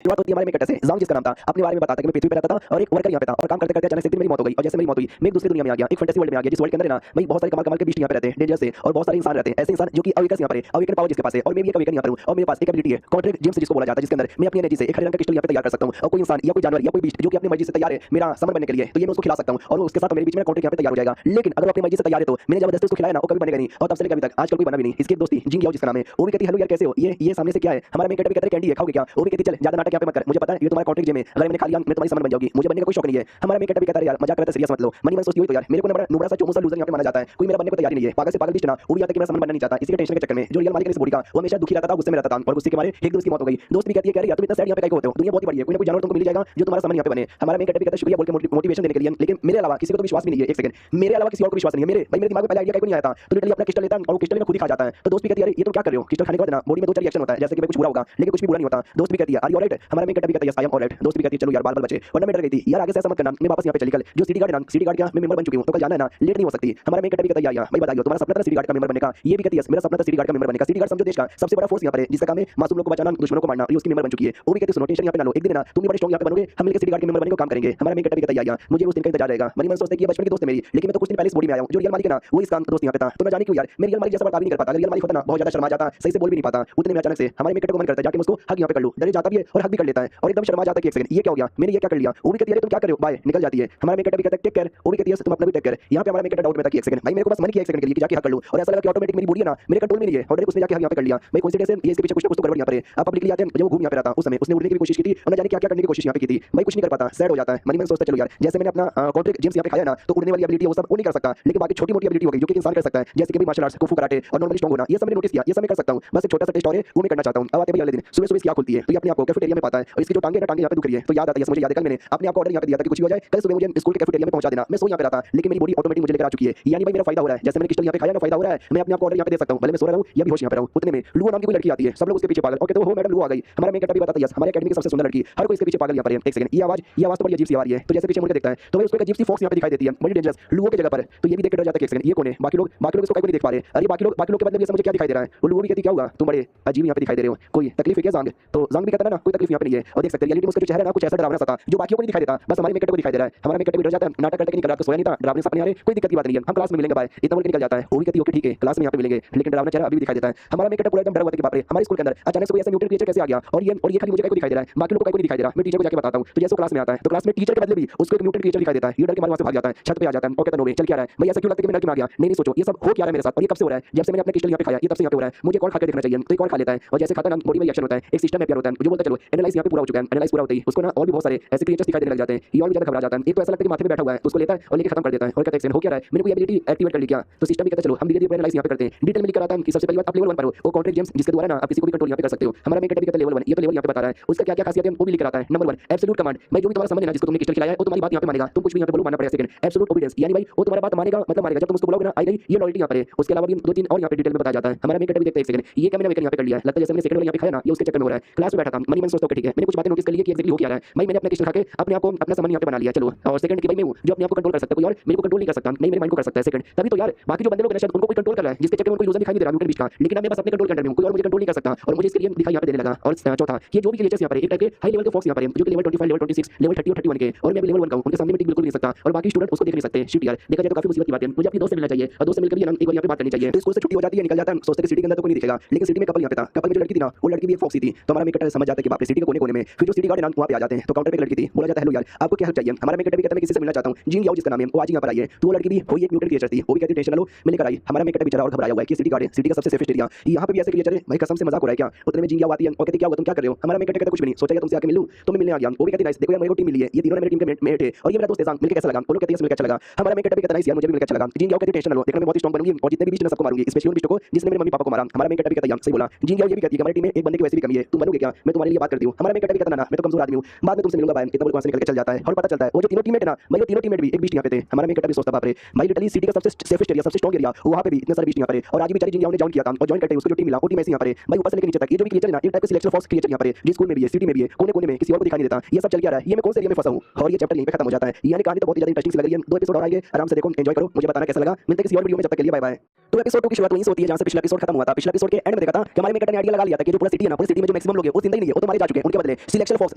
शुरुआत होती है हमारे मेकट से। ज़ांग जिसका नाम था अपने बारे में बताता है कि मैं पृथ्वी पे रहता था और एक वर्कर यहाँ पे था और काम करते करते अचानक से एक दिन मेरी मौत हो गई और जैसे मेरी मौत हुई मैं एक दूसरी दुनिया में आ गया, एक फैंटेसी वर्ल्ड में आ गया जिस वर्ल्ड के अंदर है ना भाई बहुत सारे कमाल कमाल के बीस्ट यहाँ पे रहते हैं, डेंजर से, और बहुत सारे इंसान रहते हैं, ऐसे इंसान जो कि अवेकन यहाँ पर है, अवेकन पावर जिसके पास है और मैं भी एक अवेकन यहाँ पर हूँ और मेरे पास एक एबिलिटी है कॉन्ट्रैक्ट जेम्स जिसको बोला जाता है, जिसके अंदर मैं अपनी एनर्जी से एक हरे रंग का क्रिस्टल यहाँ पे तैयार कर सकता हूँ और कोई इंसान या कोई जानवर या कोई बीस्ट जो कि अपनी मर्जी से तैयार है मेरा समर बनने के लिए तो ये मैं उसको खिला सकता हूँ और उसके साथ मेरे बीच में कॉन्ट्रैक्ट यहाँ पे तैयार हो जाएगा। लेकिन अगर अपनी मर्जी से तैयार है तो मैंने जबरदस्ती उसको खिलाया ना वो कभी बनेगा नहीं और तब से लेकर अभी तक आजकल कोई बना भी नहीं। इसकी दोस्ती जिंग याओ जिसका नाम है वो भी कहती है हेलो यार कैसे हो, ये सामने से क्या है, हमारा मेकअप भी कहता है कैंडी है खाओगे क्या, वो भी कहती है चल ज्यादा नाटक यहाँ पे मत कर, मुझे पता है ये तुम्हारा कॉन्ट्रैक्ट जेम है, अगर मैंने खा लिया मैं तुम्हारी समर बन जाऊंगी, मुझे बनने का कोई शौक नहीं है। हमारा मेकअप भी कहता है यार मजाक करता है सीरियस मत लो, मनी मन सोचती हुई तो यार मेरे को ना नुबड़ा सा चोमू लूजर यहाँ पे माना जाता है, कोई मेरा बनने को तैयार नहीं है, पागल से पागल भी ना वो भी आता है कि मैं समर बनना नहीं चाहता, इसी के टेंशन के चक्कर में जो रियल मालिक है इस बॉडी का वो हमेशा दुखी रहता था, गुस्से में रहता था और गुस्से के मारे एक दोस्त की मौत हो गई। दोस्त भी कहती है यार तुम इतना सैड यहाँ पे काहे को होते हो, दुनिया बहुत ही बड़ी है, कोई ना कोई जानवर तुमको मिल जाएगा जो तुम्हारा समर यहाँ पे बने। हमारा मेकअप भी कहता है शुक्रिया बोल के मोटिवेशन देने के लिए, लेकिन मेरे अलावा किसी को तो विश्वास भी नहीं है, एक सेकंड मेरे अलावा किसी और को विश्वास नहीं है, मेरे भाई मेरे दिमाग में पहले आइडिया कहीं नहीं आया था तो लिटरली अपना क्रिस्टल लेता है और वो क्रिस्टल में खुद ही खा जाता है। तो दोस्त भी कहती है ये तुम क्या कर रहे हो, क्रिस्टल खाने के बाद ना बॉडी में दो चार रिएक्शन होता है जैसे कि कुछ बुरा होगा लेकिन कुछ भी बुरा नहीं होता। दोस्त भी कहती है आर यू ऑलराइट, हमारा मेकअप भी कहता है यस आई एम ऑलराइट। दोस्त भी कहती है चलो यार बाल बाल बचे वरना मैं डर गई थी यार आगे से ऐसा मत करना, मैं वापस यहाँ पे चली कल जो सिटी गार्ड है ना सिटी गार्ड का मैं मेंबर बन चुकी हूँ तो कल जाना है ना लेट नहीं हो सकती। हमारा मेकअप भी कहता है यार भाई बताइए तुम्हारा सपना था सिटी गार्ड का मेंबर बनने का, ये भी कहती है मेरा सपना था सिटी गार्ड का मेंबर बनने का। सिटी गार्ड समझो देश का सबसे बड़ा फोर्स यहाँ पर है जिसका काम है मासूम लोगों को बचाना दुश्मनों को मारना, ये उसकी मेंबर बन चुकी है। वो भी कहती है सुनो टेंशन यहाँ पे ना लो, एक दिन ना तुम भी बड़े स्ट्रांग यहाँ पे बनोगे, हम मिलकर सिटी गार्ड के मेंबर बनने को काम करेंगे। हमारा मेकअप भी कहता है यार मुझे उस दिन का इंतजार रहेगा। मनी मन सोचता है कि ये बचपन की दोस्त है मेरी लेकिन मैं तो कुछ दिन पहले इस बॉडी में आया हूँ, जो रियल मालिक है ना वो इस काम दोस्त यहाँ पे था तो मैं जाने क्यों यार मैं रियल मालिक जैसा बर्ताव नहीं कर पाता, रियल मालिक होता ना बहुत ज्यादा शर्मा जाता सही से बोल भी नहीं पाता, उतने में अचानक से हमारे मेकअप को मन करता है जाके मैं उसको हग यहाँ पे कर लूं, डरे जाता भी है और हग भी कर लेता है और एकदम शर्मा जाता है कि एक सेकंड ये क्या हो गया मैंने ये क्या कर लिया। वो भी कहती है तुम क्या कर रहे हो बाय निकल जाती है। हमारा मेकअप भी कहता है टेक केयर, वो भी कहती है तुम अपना भी टेक केयर। यहाँ पे हमारा मेकअप डाउट में था कि एक सेकंड भाई मेरे को बस मन किया एक सेकंड के लिए कि जाके हग कर लूं और ऐसा लगा कि ऑटोमेटिक मेरी बॉडी है ना मेरे कंट्रोल में नहीं है और उसने जाके हग यहाँ पे कर लिया। भाई कोइंसिडेंस है ये इसके पीछे कुछ ना कुछ तो गड़बड़ यहाँ पर है। अब पब्लिकली आते हैं जब वो घूम यहाँ पे रहता उस समय उसने उड़ने की भी कोशिश की थी और न जाने क्या क्या करने की कोशिश यहाँ पे की थी, भाई कुछ नहीं कर पाता सैड हो जाता है। मनी मन सोचता चलो यार जैसे मैंने अपना कॉन्ट्रैक्ट जेम्स यहाँ पे खाया ना तो उड़ने वाली एबिलिटी वो सब वो नहीं कर सकता लेकिन बाकी छोटी मोटी एबिलिटी हो गई जो कि इंसान कर सकता है जैसे कि मार्शल आर्ट्स कुंफू कराटे और नॉर्मली स्ट्रांग होना, ये सब मैंने नोटिस किया, ये सब मैं कर सकता हूँ। बस एक छोटा सा टेस्ट और है वो मैं करना चाहता हूँ। अब आते भाई अगले दिन सुबह सुबह इसकी आँख खुलती है तो ये अपने आप को कैफेटेरिया में पाता है और इसकी जो टांगे ना टांगे यहाँ पे दुख रही है तो याद आता है मुझे याद है कल मैंने अपने आप को ऑर्डर यहाँ पे दिया था कि कुछ भी हो जाए कल सुबह मुझे स्कूल के कैफेटेरिया में पहुंचा देना, मैं सो यहाँ पे रहा था लेकिन मेरी बॉडी ऑटोमेटिक मुझे लेकर आ चुकी है, यानी भाई मेरा फायदा हो रहा है जैसे मैंने क्रिस्टल यहाँ पे खाया ना फायदा हो रहा है, मैं अपने आप को ऑर्डर यहाँ पे दे सकता हूँ भले मैं सो रहा हूँ या भी होश यहाँ पे रहूँ। उतने में लुओ नाम की कोई लड़की आती है, सब लोग उसके पीछे पागल ओके तो वो मैडम लुओ आ गई। हमारा मेकअप भी बताता है हमारे एकेडमी की सबसे सुंदर लड़की, हर कोई इसके पीछे पागल यहाँ पर है। एक सेकंड ये आवाज तो बड़ी अजीब सी आ रही है तो जैसे पीछे मुझे देखता है तो भाई उसको एक अजीब सी फॉक्स यहाँ पे दिखाई देती है बड़ी डेंजरस लुओ की जगह पर, तो ये भी देख के डर जाता है। एक सेकंड ये कौन है, बाकी लोग इसको कहीं नहीं देख पा रहे, अरे बाकी लोग के बदले मुझे क्या दिखाई दे रहा है, वो लुओ भी कहती क्या होगा तुम बड़े अजीब यहाँ पे दिखाई दे रहे हो, कोई तकलीफ है क्या ज़ांग, तो ज़ांग भी कहता है ना कोई तकलीफ यहाँ पे नहीं है और देख सकते हैं रियलिटी में उसका जो चेहरा है ना कुछ ऐसा डरावना सा था जो बाकियों को नहीं दिखाई देता, बस हमारे मेकअप को दिखाई दे रहा है। हमारा मेकअप भी डर जाता है नाटक करके निकल रहा, सोया नहीं था डरावने सपने आ रहे, कोई दिक्कत की बात नहीं है हम क्लास में मिलेंगे बाय इतना बोल के निकल जाता है। वो भी कहती है ओके ठीक है क्लास में यहाँ पे मिलेंगे, लेकिन डरावना चेहरा अभी भी दिखाई देता है। हमारा मेकअप पूरा एकदम डर हुआ था कि बाप रे हमारे स्कूल के अंदर अचानक से कोई ऐसा म्यूटेंट क्रिएचर कैसे आ गया और ये खाली मुझे को दिखाई दे रहा है बाकी लोगों को नहीं दिखाई दे रहा। मैं टीचर को जाके बताता हूँ तो जैसे क्लास में आता है तो क्लास में टीचर के बदले भी उसको एक म्यूटेंट क्रिएचर दिखाई देता है, ये डर के मारे वहां से भाग जाता है, छत पे आ जाता है और कहता है नो वे चल क्या रहा है भाई ऐसा क्यों लगता है कि मैं डर के भाग गया, नहीं सोचो ये सब हो क्या रहा है मेरे साथ और ये कब से हो रहा है, जब से मैंने अपने क्रिस्टल यहाँ पे खाया ये तब से यहाँ पे हो रहा है, मुझे कौन खा के देखना चाहिए तो एक और खा लेता है और जैसे खाता है ना बॉडी में रिएक्शन होता है एक सिस्टम है होता है मुझे बोलता है चलो एनालाइज यहाँ पे पूरा हो चुका है, एनालाइज पूरा होता है उसको ना और भी बहुत सारे ऐसे क्रिएचर्स दिखाई देने लग जाते हैं, ये और भी ज्यादा घबरा जाता है। एक तो ऐसा लगता है कि माथे पे बैठा हुआ है उसको लेता है और लेके खत्म कर देता है और कहता है हो क्या रहा है मैंने कोई एबिलिटी एक्टिवेट कर ली क्या, तो सिस्टम भी कहता है चलो हम धीरे धीरे एनालाइज यहाँ पे करते हैं। डिटेल में लिखकर आता है कि सबसे पहले बात आप लेवल 1 पर हो वो कॉन्ट्रैक्ट जेम्स जिसके द्वारा ना आप किसी को भी कंट्रोल यहाँ पे कर सकते हो। हमारा मेकअप भी कहता है लेवल 1 ये तो लेवल यहाँ पे बता रहा है उसका क्या क्या खासियत है वो भी लिखकर आता है। नंबर 1 एब्सोल्यूट कमांड, मैं जो भी तुम्हारा समझ लेना जिसको तुमने क्रिस्टल खिलाया है वो तुम्हारी बात यहाँ पे मानेगा, तुम कुछ भी यहाँ पे बोलो मानना पड़ेगा। सेकंड एब्सोल्यूट ओबीडियंस, यानी भाई वो तुम्हारी बात मानेगा मतलब मानेगा, जब तुम उसको बोलोगे ना आई गई ये लॉयल्टी यहाँ पर है। उसके अलावा भी दो तीन और यहाँ पे डिटेल में बताया जाता है। हमारा मेकअप भी देखते हैं एक सेकंड ये क्या मैंने मेकअप यहाँ पे कर लिया है, लगता है जैसे मैंने सेकंड वाला यहाँ पे खाया ना ये उसके चक्कर में हो रहा है। क्लास में बैठा था मनी मन सोचता हूं ठीक है मैंने कुछ बातें नोटिस कर ली कि एक्जेक्टली हो क्या रहा है, भाई मैंने अपना क्रिस्टल खा के अपने आप को अपना सामान यहाँ पे बना लिया चलो, और सेकंड की भाई मैं हूं जो अपने आप को कंट्रोल कर सकता है, कोई और मेरे को कंट्रोल नहीं कर सकता, नहीं मेरे माइंड को कर सकता है। सेकंड तभी तो यार बाकी जो बंदे लोग हैं शायद उनको कोई कंट्रोल कर रहा है जिसके चक्कर में उनको इल्यूजन दिखाई नहीं दे रहा म्यूटेंट बीच का, लेकिन अब मैं बस अपने कंट्रोल के अंडर में हूं कोई और मुझे कंट्रोल नहीं कर सकता और मुझे इसके लिए दिखाई यहाँ पे देने लगा। और चौथा ये जो भी क्रिएचर्स यहाँ पर एक टाइप के हाई लेवल के फॉक्स यहाँ पर जो कि लेवल 25 लेवल 26 लेवल 30 और 31 के, और मैं लेवल 1 का हूं उनके सामने मैं टिक बिल्कुल नहीं सकता और बाकी स्टूडेंट उसको देख नहीं सकते। शिट यार देखा जाए तो काफी मुसीबत की बात है, मुझे अपने दोस्त से मिलना चाहिए और दोस्त से मिलकर भी एक बार यहाँ पे बात करनी चाहिए। तो स्कूल से छुट्टी हो जाती है निकल जाता है सोचते कि सिटी के अंदर तो कोई नहीं दिखेगा, लेकिन सिटी में कपल यहाँ पे था, कपल में जो लड़की थी ना वो लड़की भी एक फॉक्सी थी तो हमारा मेकअप समझ जाता है कि बाप रे सिटी के कोने कोने में, फिर जो सिटी गार्ड है ना वहाँ पे आ जाते हैं तो काउंटर पे एक लड़की थी, बोला जाता है हेलो यार आपको क्या हेल्प चाहिए, हमारा मेकअप भी कहता है मैं किसी से मिलना चाहता हूँ जिंग याओ जिसका नाम है वो आज यहाँ पर आई है, तो वो लड़की भी कोई एक म्यूटेंट क्रिएचर थी वो भी कहती टेंशन लो मैं लेकर आई। हमारा मेकअप बेचारा और घबराया हुआ है कि सिटी गार्ड है सिटी का सबसे सेफेस्ट एरिया यहाँ पे भी ऐसे क्रिएचर है भाई कसम से मजाक हो रहा है क्या। उतने में जिंग याओ आती है और कहती क्या हुआ तुम क्या कर रहे हो, हमारा मेकअप कहता कुछ भी नहीं सोचा तुमसे आके मिलूं तो मैं मिलने आ गया। वो भी कहती नाइस देखो यार मेरे को टीम मिली है ये तीनों मेरी टीम के मेट है और ये मेरा दोस्त है ज़ांग मिलकर कैसा लगा, वो लोग कहते हैं मिलकर अच्छा लगा। हमारा मेकअप भी कहता नाइस यार मुझे भी मिलकर अच्छा लगा। जिंग याओ कहती टेंशन लो देखना मैं बहुत स्ट्रांग बनूंगी और जितने भी बीस्ट सबको मारूंगी स्पेशली उन बीस्ट को जिसने मेरे मम्मी पापा को मारा। हमारा मेकअप भी कहता है सही बोला। जिंग याओ ये भी कहती है हमारी टीम में एक बंदे की वैसे भी कमी है तुम बनोगे क्या मैं तुम्हारे लिए बात करती हूँ। हमारा मेकअप भी कहता ना मैं तो कमजोर आदमी हूँ बाद में तुमसे मिलूंगा भाई इतना बोल वहां से निकल के चल जाता है और पता चलता है वो जो तीनों टीममेट है ना भाई वो तीनों टीममेट भी एक बीस्ट यहाँ पे थे। हमारा मेकअप भी सोचता बाप रे भाई लिटरली सिटी का सबसे सेफेस्ट एरिया सबसे स्ट्रांग एरिया वहाँ पे भी इतने सारे बीस्ट यहाँ पे और आज भी बेचारी जिंग याओ ने जॉइन किया था और जॉइन करते ही उसको जो टीम मिला वो टीम ऐसे यहाँ पे भाई ऊपर से लेकर नीचे तक ये जो भी क्रिएचर है ना एक टाइप का सिलेक्शन फॉक्स क्रिएचर यहाँ पे जिस स्कूल में भी है सिटी में भी है कोने कोने में किसी और को दिखाई नहीं देता। ये सब चल क्या रहा है ये मैं कौन से एरिया में फंसा हूँ और ये चैप्टर यहीं पे खत्म हो जाता है। यानी कहानी तो बहुत ही ज्यादा इंटरेस्टिंग लग रही है, 2 एपिसोड और आएंगे आराम से देखो एंजॉय करो मुझे बताना कैसा लगा। मिलते हैं किसी और वीडियो में जब तक के लिए बाय बाय। तो एपिसोड 2 की शुरुआत वहीं से होती है जहां से पिछला एपिसोड खत्म हुआ था। पिछले एपिसोड के एंड में देखा था कि हमारे मेकअप ने आइडिया लगा लिया था कि जो पूरा सिटी है ना पूरी सिटी में जो मैक्सिमम लोग हैं वो जिंदा ही नहीं है वो तो मारे जा चुके हैं, उनके बदले सिलेक्शन फॉक्स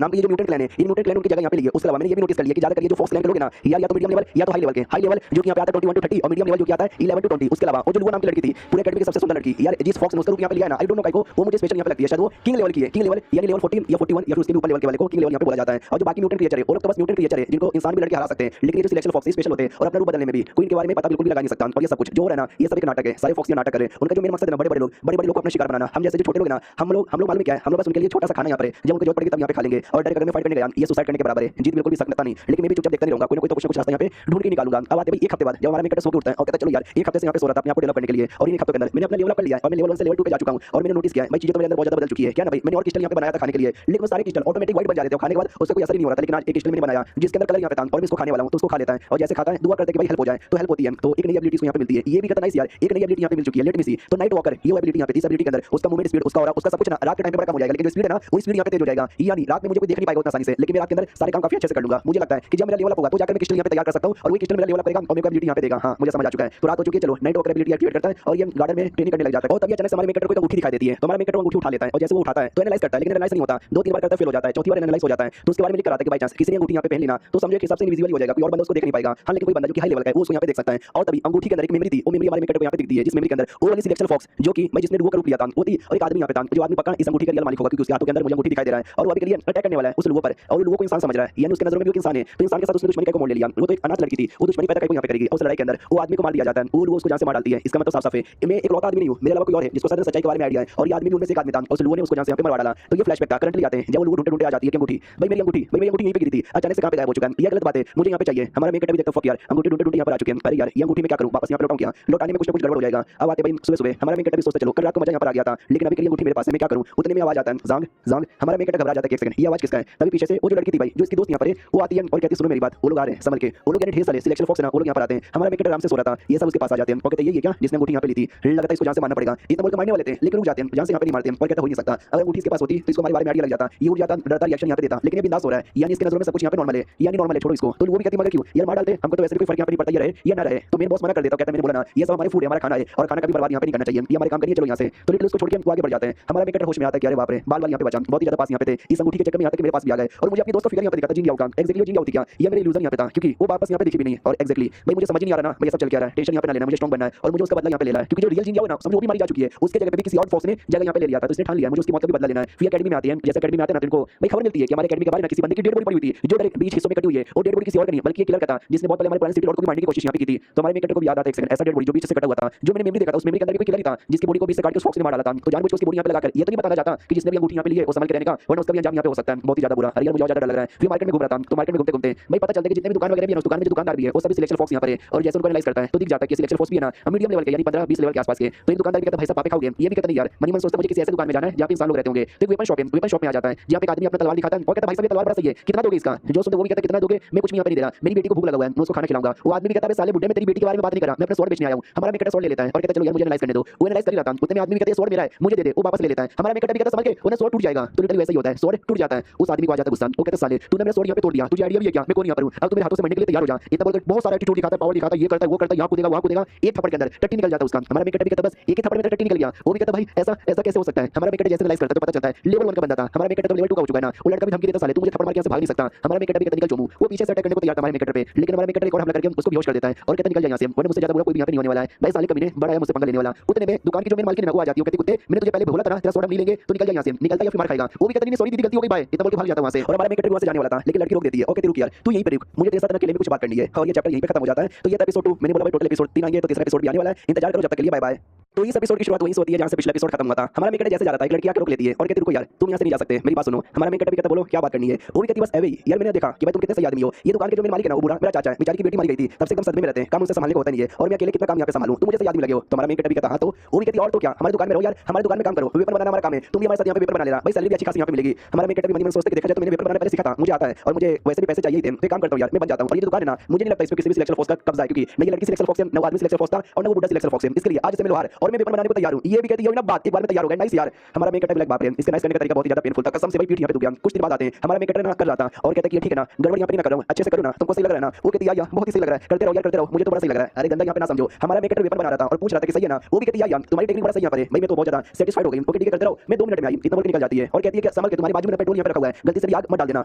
नाम के ये जो म्यूटेंट क्लैन है, इन म्यूटेंट क्लैन उनकी जगह यहाँ पे लिए। उसके अलावा मैंने ये भी नोटिस कर लिया कि ज्यादातर ये जो फॉक्स क्लैन के लोग हैं ना, या तो मीडियम लेवल या तो हाई लेवल के। हाई लेवल जो कि यहाँ पे आता है 21 to 30 और मीडियम लेवल जो कि आता है 11 to 20। उसके अलावा वो जो लुआ नाम की लड़की थी पूरे एकेडमी की सबसे सुंदर लड़की यार, जिस फॉक्स ने उसका रूप यहाँ पे लिया है ना, आई डोंट नो काई को, वो मुझे स्पेशल यहाँ पे लगती है। शायद वो किंग लेवल की है, किंग लेवल यानी लेवल 14 या 41 या फिर उसके भी ऊपर लेवल के वाले को किंग लेवल यहाँ पे बोला जाता है। और जो बाकी म्यूटेंट क्रिएचर है वो लोग तो बस म्यूटेंट क्रिएचर है जिनको इंसान भी लड़के हरा सकते हैं, लेकिन ये जो सिलेक्शन फॉक्स स्पेशल होते हैं और अपना रूप बदलने में भी कोई इनके बारे में पता बिल्कुल भी लगा नहीं सकता। और ये सब कुछ जो हो रहा है ना, ये सब एक नाटक है, सारे फॉक्स ये नाटक कर रहे हैं। उनका जो मेन मकसद है ना, बड़े बड़े लोग को अपना शिकार बनाना। हम जैसे जो छोटे लोग हैं ना, हम लोग मालूम क्या है, हम लोग बस उनके लिए छोटा सा खाना यहाँ पर जब उनको जरूरत पड़ेगी तब यहाँ पे खा लेंगे। और डायरेक्ट अगर मैं फाइट करने गया ये सुसाइड करने के बराबर है, जीत बिल्कुल भी सकता नहीं। लेकिन मैं भी चुपचाप देखता नहीं रहूंगा, कोई ना कोई तो कुछ रास्ता यहाँ पे ढूंढ के निकालूंगा। अब आते भाई एक हफ्ते बाद जब हमारा मेकअप सो के उठता है और कहता है चलो यार एक हफ्ते से यहाँ पे सो रहा था अपने आप को डेवलप करने के लिए, और इन एक हफ्ते के अंदर मैंने अपना लेवल अप कर लिया और मैं लेवल 1 से लेवल 2 पे जा चुका हूं। और मैंने नोटिस किया है भाई चीजें तो मेरे अंदर बहुत ज्यादा बदल चुकी है। क्या ना भाई, मैंने और क्रिस्टल यहाँ पे बनाया था खाने के लिए, लेकिन वो सारे क्रिस्टल ऑटोमेटिक व्हाइट बन जा रहे थे खाने के बाद, उससे कोई असर ही नहीं हो रहा था। लेकिन आज एक क्रिस्टल मैंने बनाया जिसके अंदर कलर यहाँ पे था और मैं इसको खाने वाला हूं, तो उसको खा लेता है और जैसे खाता है दुआ करता है कि भाई हेल्प हो जाए, तो हेल्प होती है। तो एक नई एबिलिटी को यहाँ पे मिलती है, ये भी कितना नाइस यार, एक नई एबिलिटी यहाँ पे मिल चुकी है। लेट मी सी, तो नाइट वॉकर ये एबिलिटी यहाँ पे इस एबिलिटी के अंदर उसका मूवमेंट स्पीड, उसका ऑरा, उसका सब कुछ ना रात के टाइम पे बड़ा कम हो जाएगा, लेकिन जो स्पीड है ना वो स्पीड यहाँ पे तेज हो जाएगा। यानी रात में मुझे कोई देख नहीं पाएगा उतना आसानी से, लेकिन मैं रात के अंदर सारे काम काफी अच्छे से कर लूंगा। मुझे लगता है कि जब मेरा लेवल अप होगा तो जाकर मैं क्रिस्टल यहाँ पे तैयार कर सकता हूँ और वो क्रिस्टल मेरा लेवल अप करेगा और मेरे को एबिलिटी यहाँ पे देगा। हाँ मुझे समझ आ चुका है। तो रात हो चुकी है, चलो नाइट वॉकर एबिलिटी एक्टिवेट करता है और ये गार्डन में ट्रेनिंग करने लग जाता है। और तभी अचानक से हमारे मेकअप को अंगूठी दिखाई देती है, तो हमारा मेकअप अंगूठी उठा लेता है और जैसे वो उठाता है तो एनालाइज करता है, लेकिन एनालाइज नहीं होता, 2-3 बार करता है फेल हो जाता है, चौथी बार एनालाइज हो जाता है। तो उसके बारे में लिख कर आता है कि बाई चांस किसी ने अंगूठी यहाँ पे पहन ली ना तो समझो कि हिसाब से इनविजिबल हो जाएगा, कोई और बंदा उसको देख नहीं पाएगा। हाँ लेकिन कोई बंदा जो कि हाई लेवल का है वो उसको यहाँ पे देख सकता है। और तभी अंगूठी के अंदर एक मेमोरी थी, वो मेमोरी हमारे मेकअप को यहाँ पे दिखती है, जिस मेमोरी के अंदर वो वाली सिलेक्शन फॉक्स जो कि मैं जिसने डुओ का रूप लिया था वो थी, और एक आदमी यहाँ पे था जो आदमी पक्का इस अंगूठी का रियल मालिक होगा क्योंकि उसके हाथों के अंदर मुझे अंगूठी दिखाई दे रहा है और वो अभी के लिए अटैक करने वाला है उस लोगों पर, और लोगों को इंसान समझ रहा है, यानी उसके नजरों में भी एक इंसान है। तो इंसान के साथ उसने दुश्मनी का मोड़ ले लिया। वो तो एक अनाथ लड़की थी, वो दुश्मनी पैदा करके यहाँ पे करेगी, उस लड़ाई के अंदर वो आदमी को मार दिया जाता है, वो उसको जान से मार डालती है। इसका मतलब साफ साफ है मैं एक लौता आदमी नहीं हूँ, मेरे अलावा कोई और है जिसको सच्चाई के बारे में आइडिया है, और ये आदमी भी उनमें से एक आदमी था, उस लोगों ने उसको जान से यहाँ पे मार डाला। तो ये फ्लैशबैक था, करंटली आते हैं जब वो लोग ढूंढते आ जाती है कि अंगूठी, भाई मेरी अंगूठी यहीं पे गिरी थी, अचानक से कहाँ पे गायब हो चुका है। ये गलत बात है, मुझे यहाँ पे चाहिए। हमारा मेकअप भी देखता फक यार, अंगूठी ढूंढते यहाँ पर आ चुके हैं। अरे यार ये अंगूठी में क्या करूँ, वापस यहाँ पे लौटाऊं क्या, लौटाने में कुछ ना कुछ गड़बड़ हो जाएगा। अब आते भाई सुबह हमारा मेकअप भी सोचते चलो कल रात को मजा यहाँ पर आ गया था, लेकिन अभी के लिए अंगूठी मेरे पास है, मैं क्या करूँ। उतने में आवाज आता है जांग जांग, हमारा मेकअप घबरा जाता है। एक सेकंड ये आवाज किसका है। तभी पीछे से वो जो लड़की थी भाई जो इसकी दोस्त यहाँ पर है वो आती है और कहती है सुनो मेरी बात, वो लोग आ रहे हैं समझ के, वो लोग यानी ढेर सारे सिलेक्शन फॉक्स है ना, वो लोग यहाँ पर आते हैं। हमारा मेकअप आराम से सो रहा था, ये सब उसके पास आ जाते हैं और कहते हैं ये क्या जिसने अंगूठी यहाँ पे ली थी, लगता है इसको जान से मारना पड़ेगा। इतना बोल के मारने वाले थे लेकिन रुक जाते हैं, जान से यहाँ पे नहीं मारते हैं और कहता हो नहीं सकता, अगर अंगूठी इसके पास होती तो इसको हमारे बारे में आइडिया लग जाता, ये उड़ जाता, डरता, रिएक्शन यहाँ पे देता, लेकिन ये बिंदास हो रहा है, यानी इसके नजरों में सब कुछ यहाँ पे नॉर्मल है, यानी नॉर्मल है छोड़ो इसको। तो वो भी कहती मगर क्यों यार मार डालते, हमको तो वैसे भी कोई फर्क यहाँ पे नहीं पड़ता, ये रहे या ना रहे। तो मेरे बॉस मना कर देता, कहता है मैंने बोला ना ये सब हमारे फूड है, हमारा खाना है और खाना कभी बर्बाद यहाँ पे नहीं करना चाहिए, ये हमारे काम करिए चलो यहाँ से। तो लिटिल उसको छोड़ के हम आगे बढ़ जाते हैं। हमारा मेकअप होश में आता है कि अरे बाप रे बाल यहाँ पे बचा, बहुत ही ज्यादा पास यहाँ पे थे, इस अंगूठी के चक्कर में आता है कि मेरे पास भी आ गए और मुझे अपनी दोस्त को फिगर यहाँ पे दिखा था, जिन गया एक्जेक्टली जिन गया होती क्या, ये मेरे इल्यूजन यहाँ पे था क्योंकि वो वापस यहाँ पे दिखी भी नहीं। और एक्जेक्टली भाई मुझे समझ नहीं आ रहा ना भाई सब चल क्या रहा है, टेंशन यहाँ पे ना लेना, मुझे स्ट्रॉन्ग बनना है और मुझे उसका बदला यहाँ पे लेना है, क्योंकि जो रियल जिन गया ना समझो वो भी मारी जा चुकी है, उसके जगह पे भी किसी और फोर्स ने जगह यहाँ पे ले लिया था, तो इसने ठान लिया मुझे उसकी मौत का भी बदला लेना है। फिर एकेडमी में आते हैं, जैसे एकेडमी में आते हैं ना इनको भाई खबर मिलती है कि हमारे एकेडमी के बारे में किसी बंदे की डेड बॉडी पड़ी हुई थी जो डायरेक्ट बीच हिस्सों में कटी हुई है, और डेड बॉडी किसी और का नहीं बल्कि एक किलर का था जिसने बहुत पहले हमारे पुराने सिटी लॉर्ड को भी मारने की कोशिश यहाँ पे की थी। तो हमारे मेकअप को भी याद आता है एक सेकंड ऐसा डेड बॉडी जो बीच से कटा हुआ था, जो मैंने मेमोरी देखा था उस मेमोरी के अंदर भी कोई किलर ही था जिसकी बॉडी को बीच से काट के उस फॉक्स ने मार डाला था। तो जानबूझ के उसकी बॉडी यहाँ पे लगाकर ये तो नहीं बताना चाहता कि जिसने भी अंगूठी यहाँ पे ली है वो संभाल के रहने का, वरना उसका भी अंजाम यहाँ पे हो सकता है बहुत ही ज्यादा बुरा। अरे यार मुझे ज्यादा डर लग रहा है। फिर मार्केट में घूम रहा था, तो मार्केट में घूमते घूमते भाई पता चलता है कि जितने भी दुकान वगैरह भी है उस दुकान में जो दुकानदार भी है वो सभी सिलेक्शन फॉक्स यहाँ पर है, और जैसे उनको एनालाइज करता है तो दिख जाता है कि सिलेक्शन फॉक्स भी है ना मीडियम लेवल के यानी 15-20 लेवल के आसपास के। तो एक दुकानदार भी कहता है भाई साहब आप खाओगे, ये भी कहता नहीं यार मनी मन सोचता मुझे किसी ऐसे दुकान में जाना है जहाँ पे इंसान लोग रहते होंगे। तो वेपन शॉप में आ जाता है जहाँ पे एक आदमी अपना तलवार दिखाता है और कहता है भाई साहब ये तलवार बड़ा सही है, कितना दोगे इसका। जो सुनते वो भी कहता है कितना दोगे, मैं कुछ भी यहाँ पे नहीं दे रहा, मेरी बेटी को भूख लगा हुआ है, मैं उसको खाना खिलाऊंगा। वो आदमी भी कहता है साले बुड्ढे में तेरी बेटी के बारे में बात नहीं कर रहा, मैं अपना स्वॉर्ड बेचने आया हूँ। हमारा मेकअप स्वॉर्ड ले लेता है और कहता है चलो यार मुझे एनालाइज करने दो, वो एनालाइज कर रहा था। उतने में आदमी भी कहता है स्वॉर्ड मेरा है मुझे दे दे, वो वापस ले लेता है। हमारा मेकअप भी कहता है समझ के उन्हें स्वॉर्ड टूट जाएगा, तो लिटरली वैसा ही होता है, स्वॉर्ड टूट जाता है। उस आदमी को आ जाता है गुस्सा, वो कहता है साले तूने मेरा स्वॉर्ड यहाँ पे तोड़ दिया, तुझे आइडिया भी है क्या मैं कौन यहाँ पर हूँ, अब तू मेरे हाथों से मरने के लिए तैयार हो जा। इतना बोलकर बहुत सारा एटीट्यूड दिखाता है, पावर दिखाता है, ये करता है वो करता है, यहाँ कूदेगा वहाँ कूदेगा, एक थप्पड़ के अंदर टट्टी निकल जाता है उसका। हमारा मेकअप भी कहता है बस एक ही थप्पड़ में टट्टी निकल गया। वो भी कहता है भाई ऐसा ऐसा कैसे हो सकता है। हमारा मेकअप जैसे एनालाइज करता है तो पता चलता है लेवल 1 का बंदा था, हमारा मेकअप तो लेवल 2 का हो चुका है ना। वो लड़का भी धमकी देता साले तू मुझे थप्पड़ मार के यहाँ से भाग नहीं सकता। हमारा मेकअप भी कहता निकल चोमू, वो पीछे से अटैक करने को तैयार था हमारे मेकअप पे, लेकिन हमारा मेकअप एक और हमला करके उसको बेहोश कर देता है और कहता निकल जा यहाँ से, वरना मुझसे ज्यादा बुरा कोई भी यहाँ पे नहीं होने वाला है। भाई साले कमीने बड़ा है मुझसे पंगा लेने वाला। उतने में दुकान की जो मेन मालकिन है वो आ जाती है, कहती कुत्ते मैंने तुझे पहले बोला था तेरा सोडा नहीं लेंगे तो निकल जा यहाँ से, निकलता या फिर मार खाएगा। वो भी कहता नहीं सॉरी दीदी गलती हो गई बाय, इतना बोल के भाग जाता है वहाँ से। और हमारा मेकअप वहाँ से जाने वाला था लेकिन लड़की रोक देती है और कहती रुक यार तू यहीं पे रुक, मुझे तेरे साथ अकेले में कुछ बात करनी है। और ये चैप्टर यहीं पे खत्म हो जाता है। तो ये एपिसोड 2 मैंने बोला भाई टोटल एपिसोड 3 आएंगे, तो तीसरा एपिसोड भी आने वाला है, इंतजार करो जब तक के लिए बाय बाय। तो इस एपिसोड की शुरुआत वहीं से होती है जहाँ से पिछला एपिसोड खत्म हुआ था। हमारा मेकअप जैसे जा रहा था एक लड़की आकर रोक लेती है और कहती रुको यार तुम यहाँ से नहीं जा सकते, मेरी बात सुनो। हमारा मेकअप भी कहता बोलो क्या बात करनी है। वो भी कहती बस एवे यार मैंने देखा कि भाई तुम कितने सही आदमी हो, ये दुकान के जो मेरे मालिक है ना वो बुरा मेरा चाचा है, बेचारी की बेटी मारी गई थी, तब से एकदम सदमे में रहते हैं, काम उनसे संभालने को होता नहीं है और मैं अकेले कितना काम यहाँ पे संभालूं, तुम मुझे सही आदमी लगे हो। तो हमारा मेकअप भी कहता हाँ, तो वो भी कहती और तो क्या हमारी दुकान में रहो यार, हमारी दुकान में काम करो, पेपर बनाना हमारा काम है, तुम भी हमारे साथ यहाँ पे पेपर बना लेना, भाई सैलरी भी अच्छी खासी यहाँ पे मिलेगी। हमारा मेकअप भी मन सोचते कि देखा जाए तो मैंने पेपर बनाना पहले सीखा था, मुझे आता है और मुझे वैसे भी पैसे चाहिए थे, तो काम करता हूँ यार मैं बन जाता हूँ। और ये दुकान है ना मुझे नहीं लगता इसमें किसी भी सिलेक्शन फोर्स का कब्जा है, क्योंकि नहीं लड़की सिलेक्शन फोर्स है, न आदमी सिलेक्शन फोर्स था और न वो बुढ़ा सिलेक्शन फोर्स है। इसके लिए आज से मैं लोहार और मैं वेपन बनाने को तैयार हूं। ये भी कहती है ना बात, एक बार में तैयार हो गया। नाइस यार, हमारा मेन कैरेक्टर ब्लैक बाप रे, इसके नाइस करने का तरीका बहुत ही ज्यादा पेनफुल था, कसम से भाई पीठ यहां पे दुख गया। कुछ दिन बाद आते हैं, हमारा मेन कैरेक्टर ना कर रहा था और कहता है कि ठीक है ना, गड़बड़ यहां पे नहीं ना कर रहा हूं, अच्छे से करो ना, तुमको सही लग रहा है ना। वो कहती है यार बहुत ही सही लग रहा है, करते रहो यार करते रहो, मुझे तो बड़ा सही लग रहा है। अरे गंदा यहां पे ना समझो, हमारा मेन कैरेक्टर वेपन बना रहा था और पूछ रहा था कि सही है ना। वो भी कहती है यार तुम्हारी टेक्निक बड़ा सही यहां पर है। भाई मैं तो बहुत ज्यादा सेटिस्फाइड हो गई। ओके ठीक है करते रहो। मैं 2 मिनट में आई, इतना बोल के निकल जाती है और कहती है कि संभल के, तुम्हारी बाजू में पेट्रोल यहां पे रखा हुआ है, गलती से भी आग मत डाल देना।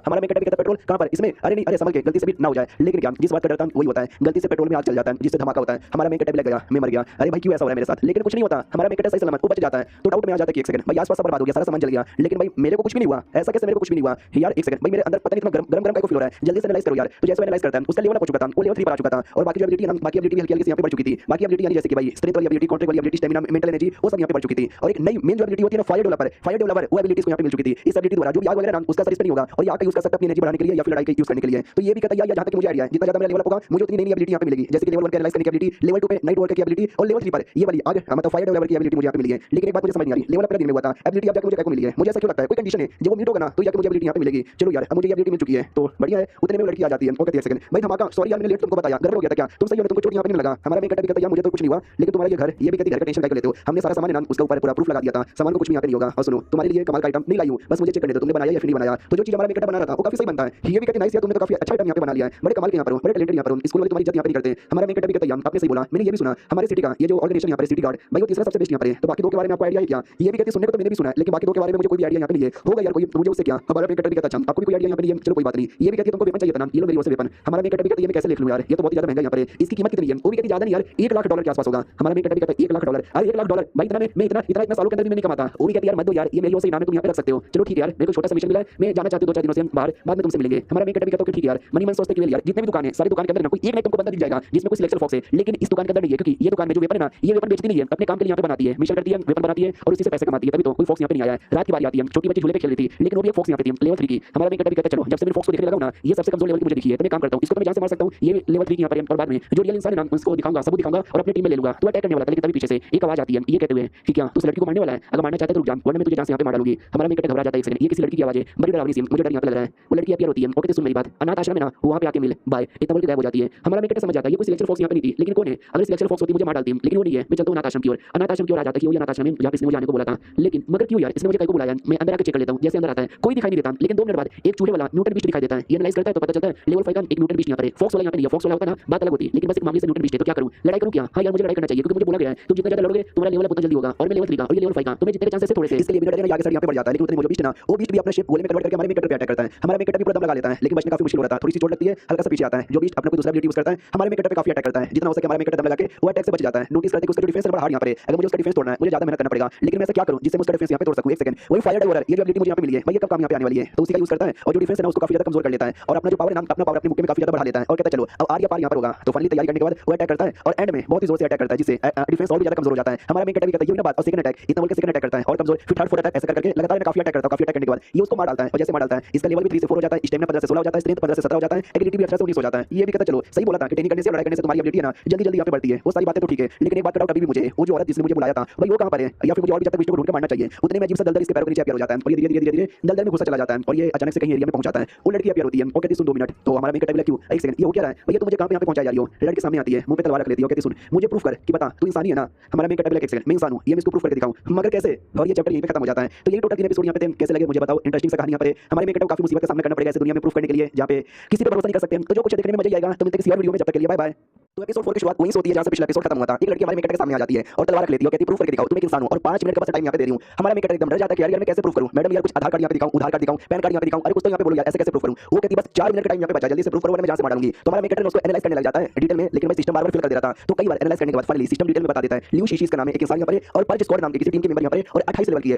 हमारा मेन कैरेक्टर कहता है पेट्रोल कहां पर, इसमें। अरे नहीं, अरे संभल के, गलती से भी ना हो जाए। लेकिन क्या जिस बात का डर था वही होता है, गलती से पेट्रोल में आग चल जाता है जिससे धमाका होता है। हमारा मेन कैरेक्टर लग गया, मैं मर गया। अरे भाई क्यों ऐसा हो रहा है मेरे साथ, लेकिन कुछ नहीं होता, हमारा मेन कैरेक्टर सही सलामत वो बच जाता है। तो डाउट में आ जाता है कि एक सेकंड भाई आसपास सब बर्बाद हो गया, सारा सामान जल गया, लेकिन भाई मेरे को कुछ भी नहीं हुआ। ऐसा कैसे मेरे को कुछ भी नहीं हुआ यार, एक सेकंड भाई मेरे अंदर पता नहीं इतना गरम का फील हो रहा है, जल्दी से एनालाइज करो यार। तो जैसे एनालाइज करता है उसका लेवल हो चुका था, वो लेवल 3 पर आ चुका था और बाकी जो एबिलिटी है ना, बाकी एबिलिटी हल्की हल्की यहां पे बढ़ चुकी थी। बाकी एबिलिटी यानी जैसे कि भाई स्ट्रेंथ वाली एबिलिटी, कॉन्ट्रैक्ट वाली एबिलिटी, स्टैमिना, मेंटल एनर्जी, वो सब यहां पे बढ़ चुकी थी। और एक नई मेन जो एबिलिटी होती है ना, फायर डेवलपर वो एबिलिटीज को यहां पे मिल चुकी थी। इस एबिलिटी द्वारा जो भी आग वगैरह ना उसका असर इस पे नहीं होगा और ये आग का यूज कर सकता है अपनी एनर्जी बढ़ाने के लिए या फिर लड़ाई के यूज करने के लिए। तो ये भी कहता है यार जहां तक मुझे आईडिया है, जितना ज्यादा मेरा लेवल होगा मुझे उतनी नई एबिलिटी यहां पे मिलेगी। जैसे कि लेवल 1 के एनालाइज करने की एबिलिटी, लेवल 2 पे नाइट वॉकर की एबिलिटी और लेवल 3 पर ये वाली आग मतलब फायर डेवलपर की एबिलिटी मुझे यहां पे मिली है। लेकिन एक बात मुझे समझ नहीं आ रही, लेवल अपना दिन में हुआ था, एबिलिटी अब जाके मुझे क्या मिली है, मुझे ऐसा क्यों लगता है कोई कंडीशन है जब वो मीट होगा ना तो जाके मुझे एबिलिटी यहां पे मिलेगी। चलो यार अब मुझे एबिलिटी मिल चुकी है तो बढ़िया है, उतने में लड़की आ जाती है। ओके एक सेकंड भाई धमाका, सॉरी यार मैंने लेट तुमको बताया, गड़बड़ हो गया था क्या, तुम सही हो ना, तुमको चोट यहां पे नहीं लगा। हमारा मेन कैरेक्टर भी कहता है मुझे तो कुछ नहीं हुआ, लेकिन तुम्हारा ये घर, ये भी कहती घर का टेंशन क्या लेते हो, हमने सारा सामान है ना उसके ऊपर पूरा प्रूफ लगा दिया था, सामान को कुछ भी यहां पे नहीं होगा। और सुनो तुम्हारे लिए कमाल का आइटम नहीं लाई हूं, बस मुझे चेक करने दो तुमने बनाया या फिर नहीं बनाया। तो जो चीज हमारा मेन कैरेक्टर बना रहा था वो काफी सही बनता है। ये भी कहती नाइस यार तुमने तो काफी अच्छा आइटम यहां पे बना लिया है, बड़े कमाल के यहां पर हो, बड़े टैलेंटेड यहां पर हो, स्कूल वाले तुम्हारी इज्जत यहां पे नहीं करते। हमारा मेन कैरेक्टर भी कहता है आपने सही बोला, मैंने ये भी सुना हमारे सिटी का ये जो ऑर्गेनाइजेशन यहां पर सिटी गार्ड भाई वो तीसरा सबसे बेस्ट यहां पर है। तो बाकी दो के बारे में आपको आईडिया है क्या, ये भी कहती सुनने को तो मैंने भी सुना है, लेकिन बाकी दो के बारे में मुझे कोई भी आईडिया यहां पे नहीं है। होगा यार कोई मुझे उससे क्या, हमारा मेन कैरेक्टर भी कहता अच्छा आपको भी कोई आईडिया यहां पे नहीं है, चलो कोई बात नहीं। ये भी कहती तुमको वेपन चाहिए था ना, ये लो मेरी ओर से वेपन। हमारा मेन कैरेक्टर भी कहता है मैं कैसे लिख लूं यार, ये तो बहुत ज्यादा महंगा यहां पर है, इसकी कीमत कितनी है, वो भी कहती ज्यादा नहीं यार $1 लाख के आसपास होगा। हमारा मेन कैरेक्टर भी कहता है $1 लाख। अरे $1 लाख भाई इतना मैं इतना सालों के अंदर भी मैं नहीं कमाता। वो भी कहती यार मत दो यार, ये मेरी ओर से इनाम है, तुम यहां पे रख सकते हो। चलो ठीक है यार, मेरे को छोटा सा मिशन मिला है, मैं जाना चाहती हूं 2-4 दिनों से बाहर, बाद में तुमसे मिलेंगे। हमारा मेन कैरेक्टर भी कहता है ठीक है यार, मनी मन सोचते केवल यार जितने भी दुकान है सारी दुकान के अंदर ना कोई एक ना तुमको बंदा दिख जाएगा जिसमें कोई सिलेक्शन फॉक्स है, लेकिन इस दुकान के अंदर नहीं है क्योंकि ये दुकान में जो वेपन है ना ये वेपन बेचती नहीं है, अपने काम के लिए यहां पे बनाती है, मिशन करती है, वेपन बनाती है और उसी से पैसे कमाती है। तभी तो कोई फॉक्स यहां पे नहीं आया है। रात की बारी आती है, छोटी बच्ची झूले पे खेल रही थी लेकिन वो भी एक फॉक्स यहां पे थी लेवल 3 की। हमारा मेन कैरेक्टर भी कहता है चलो जब से मैं फॉक्स को देखने लगा हूं ना ये सबसे कमजोर लेवल की मुझे दिखी है, तो मैं काम करता हूं इसको तो मैं जान से मार सकता हूं, ये लेवल 3 की यहां पर है और बाद में जो रियल इंसान है ना उसको दिखाऊंगा, सबूत दिखाऊंगा और अपनी टीम में ले लूंगा। तो अटैक करने वाला था लेकिन तभी पीछे से एक आवाज आती है ये कहते हुए कि क्या तू उस लड़की को मारने वाला है, अगर मारना चाहता है तो रुक जा वरना मैं तुझे जान से यहां पे मार डालूंगी। हमारा मेन कैरेक्टर घबरा जाता है, एक सेकंड ये किसी लड़की की आवाज है, बड़ी डरावनी सी, मुझे डर यहां पे लग रहा है। वो लड़की अपीयर होती है, ओके सुन मेरी बात, अनाथ आश्रम है ना वहां पे आके मिल बाय, इतना बोल के गायब हो जाती है। हमारा मेन कैरेक्टर समझ जाता है ये कोई सिलेक्शन फॉक्स यहां पे नहीं थी, लेकिन कौन है, अगर सिलेक्शन फॉक्स होती मुझे मार डालती, लेकिन वो नहीं है। मैं चलता हूं अनाथ आश्रम की ओर, अनाथ आश्रम की ओर आ जाता है कि वो अनाथ आश्रम है जहां पे इसने मुझे आने को बोला था, लेकिन मगर क्यों यार इसने मुझे कहीं को बुलाया। मैं अंदर आके चेक कर लेता हूं, जैसे अंदर आता है कोई दिखाई नहीं देता, लेकिन 2 मिनट बाद एक चूहे वाला म्यूटेंट बीस्ट दिखाई देता है। ये एनालाइज करता है तो पता चलता है लेवल 5 का एक म्यूटेंट बीस्ट यहां पर है, फॉक्स वाला यहां पे नहीं है, फॉक्स वाला होता ना बात अलग होती, लेकिन बस एक मामले से म्यूटेंट बीस्ट है। तो क्या करूं, लड़ाई करूं क्या, हां यार मुझे लड़ाई करना चाहिए क्योंकि मुझे बोला गया है तुम जितना ज्यादा लड़ोगे तुम्हारा लेवल उतना जल्दी होगा और मैं लेवल 3 का और ये लेवल 5 का, तो मैं जीतने के चांसेस थोड़े से, इसके लिए मेरा आगे साइड यहां पे बढ़ जाता है। लेकिन उतने मुझे बीस्ट ना वो बीस्ट भी अपना शेप गोले में कन्वर्ट करके हमारे मेन कैरेक्टर पे अटैक करता है। हमारा मेन कैरेक्टर भी पूरा दम लगा लेता है लेकिन बचना काफी मुश्किल हो रहा था, थोड़ी सी चोट लगती है, हल्का सा पीछे आता है। जो बीस्ट अपना कोई दूसरा एबिलिटी यूज करता है हमारे मेन कैरेक्टर पे काफी अटैक करता है, जितना हो सके हमारे मेन कैरेक्टर दम लगा के वो अटैक से बच जाता है। नोटिस करते कि उसका डिफेंस बड़ा हार्ड यहां पर है, अगर मुझे उसका डिफेंस तोड़ना है मुझे ज्यादा मेहनत करना पड़ेगा, लेकिन मैं ऐसा क्या करूं जिससे मैं उसका डिफेंस यहां पे तोड़ सकूं। एक सेकंड वही फायर डेवलपर ये जो एबिलिटी मुझे यहां पे मिली है भाई ये कब काम यहां पे आने वाली है, तो उसी का यूज करता है और जो डिफेंस है ना उसको काफी ज्यादा कमजोर कर लेता है और अपना जो पावर है ना अपना पावर अपने मुक्के में काफी ज्यादा बढ़ा लेता है और कहता है चलो अब आर्या पार यहां पर होगा। तो फाइनली तैयारी करने के बाद वो अटैक करता है और एंड में बहुत ही जोर से अटैक करता है जिससे डिफेंस और भी ज्यादा कमजोर हो जाता है। हमारा मेन कैरेक्टर भी कहता है ये ना बात और सेकंड अटैक इतना बोल के सेकंड अटैक करता है और कमजोर, फिर थर्ड फोर्थ अटैक ऐसा करके लगातार काफी अटैक करता है। काफी अटैक करने के बाद ये उसको मार डालता है और जैसे मार डालता है इसका लेवल भी 3 से 4 हो जाता है, स्टैमिना 15 से 16 हो जाता है, स्ट्रेंथ 15 से 17 हो जाता है, एबिलिटी भी 18 से 19 हो जाता है। ये भी कहता है चलो सही बोला था कि ट्रेनिंग करने से लड़ाई करने से तुम्हारी एबिलिटी है ना जल्दी जल्दी यहां पे बढ़ती है, वो सारी बातें तो ठीक है, लेकिन एक बात का डाउट अभी भी मुझे वो जो औरत जिसने मुझे बुलाया था भाई वो कहां पर है, या फिर मुझे और भी जब तक विष्णु को ढूंढ के मारना चाहिए। उतने में अजीब सा दलदल इसके पैरों के नीचे अपीयर हो जाता है और ये धीरे धीरे दलदल में घुसा चला जाता है और ये अचानक से कहीं एरिया में पहुंच जाता है। वो लड़की अपीयर होती है और कहती सुन 2 मिनट। तो हमारा मेन कैरेक्टर क्यों एक सेकंड ये हो क्या रहा है भैया, तो मुझे कहां पे यहां पे पहुंचा जा रही हो। लड़की सामने आती है, मुंह पे तलवार रख लेती है और कहती सुन मुझे प्रूफ कर कि बता तू इंसान ही है ना। हमारा मेन कैरेक्टर एक सेकंड मैं इंसान हूं ये मैं इसको प्रूफ करके दिखाऊं मगर कैसे, और ये चैप्टर यहीं पे खत्म हो जाता है। तो ये टोटल 3 एपिसोड यहां पे थे, कैसे लगे मुझे बताओ, इंटरेस्टिंग सा कहानी यहां पे हमारे मेन कैरेक्टर काफी मुसीबत का सामना करना पड़ेगा इस दुनिया में प्रूफ करने के लिए जहां पे किसी पे भरोसा नहीं कर सकते। तो जो कुछ देखने में मजा आएगा तो मिलते हैं किसी और वीडियो में, जब तक के लिए बाय बाय। तो एपिसोड 4 की शुरुआत वहीं से होती है जहां से पिछला एपिसोड खत्म हुआ था। एक लड़की हमारे मेन कैरेक्टर के सामने आ जाती है और तलवार रख लेती है और कहती है प्रूफ करके दिखाओ तुम एक इंसान हो और 5 मिनट का बस टाइम यहां पे दे रही हूं। हमारा मेन कैरेक्टर एकदम डर जाता है कि यार मैं कैसे प्रूफ करूं, मैडम यार कुछ आधार कार्ड यहां पे दिखाऊं, उधार कार्ड दिखाऊं, पैन कार्ड यहां पे दिखाऊं, अरे कुछ तो यहां पे बोलो यार ऐसे कैसे प्रूफ करूं। वो कहती है बस 4 मिनट का टाइम यहां पे बचा, जल्दी से प्रूफ करो वरना मैं जान से मार डालूंगी। तो हमारा मेन कैरेक्टर उसको एनालाइज करने लग जाता है डिटेल में, लेकिन भाई सिस्टम बार-बार फेल कर दे रहा था। तो कई बार एनालाइज करने के बाद फाइनली सिस्टम डिटेल में बता देता है लियू शीशी इसका नाम है, एक इंसान यहां पर है और पर्च स्क्वाड नाम के किसी टीम के मेंबर यहां पर है और 28 लेवल की है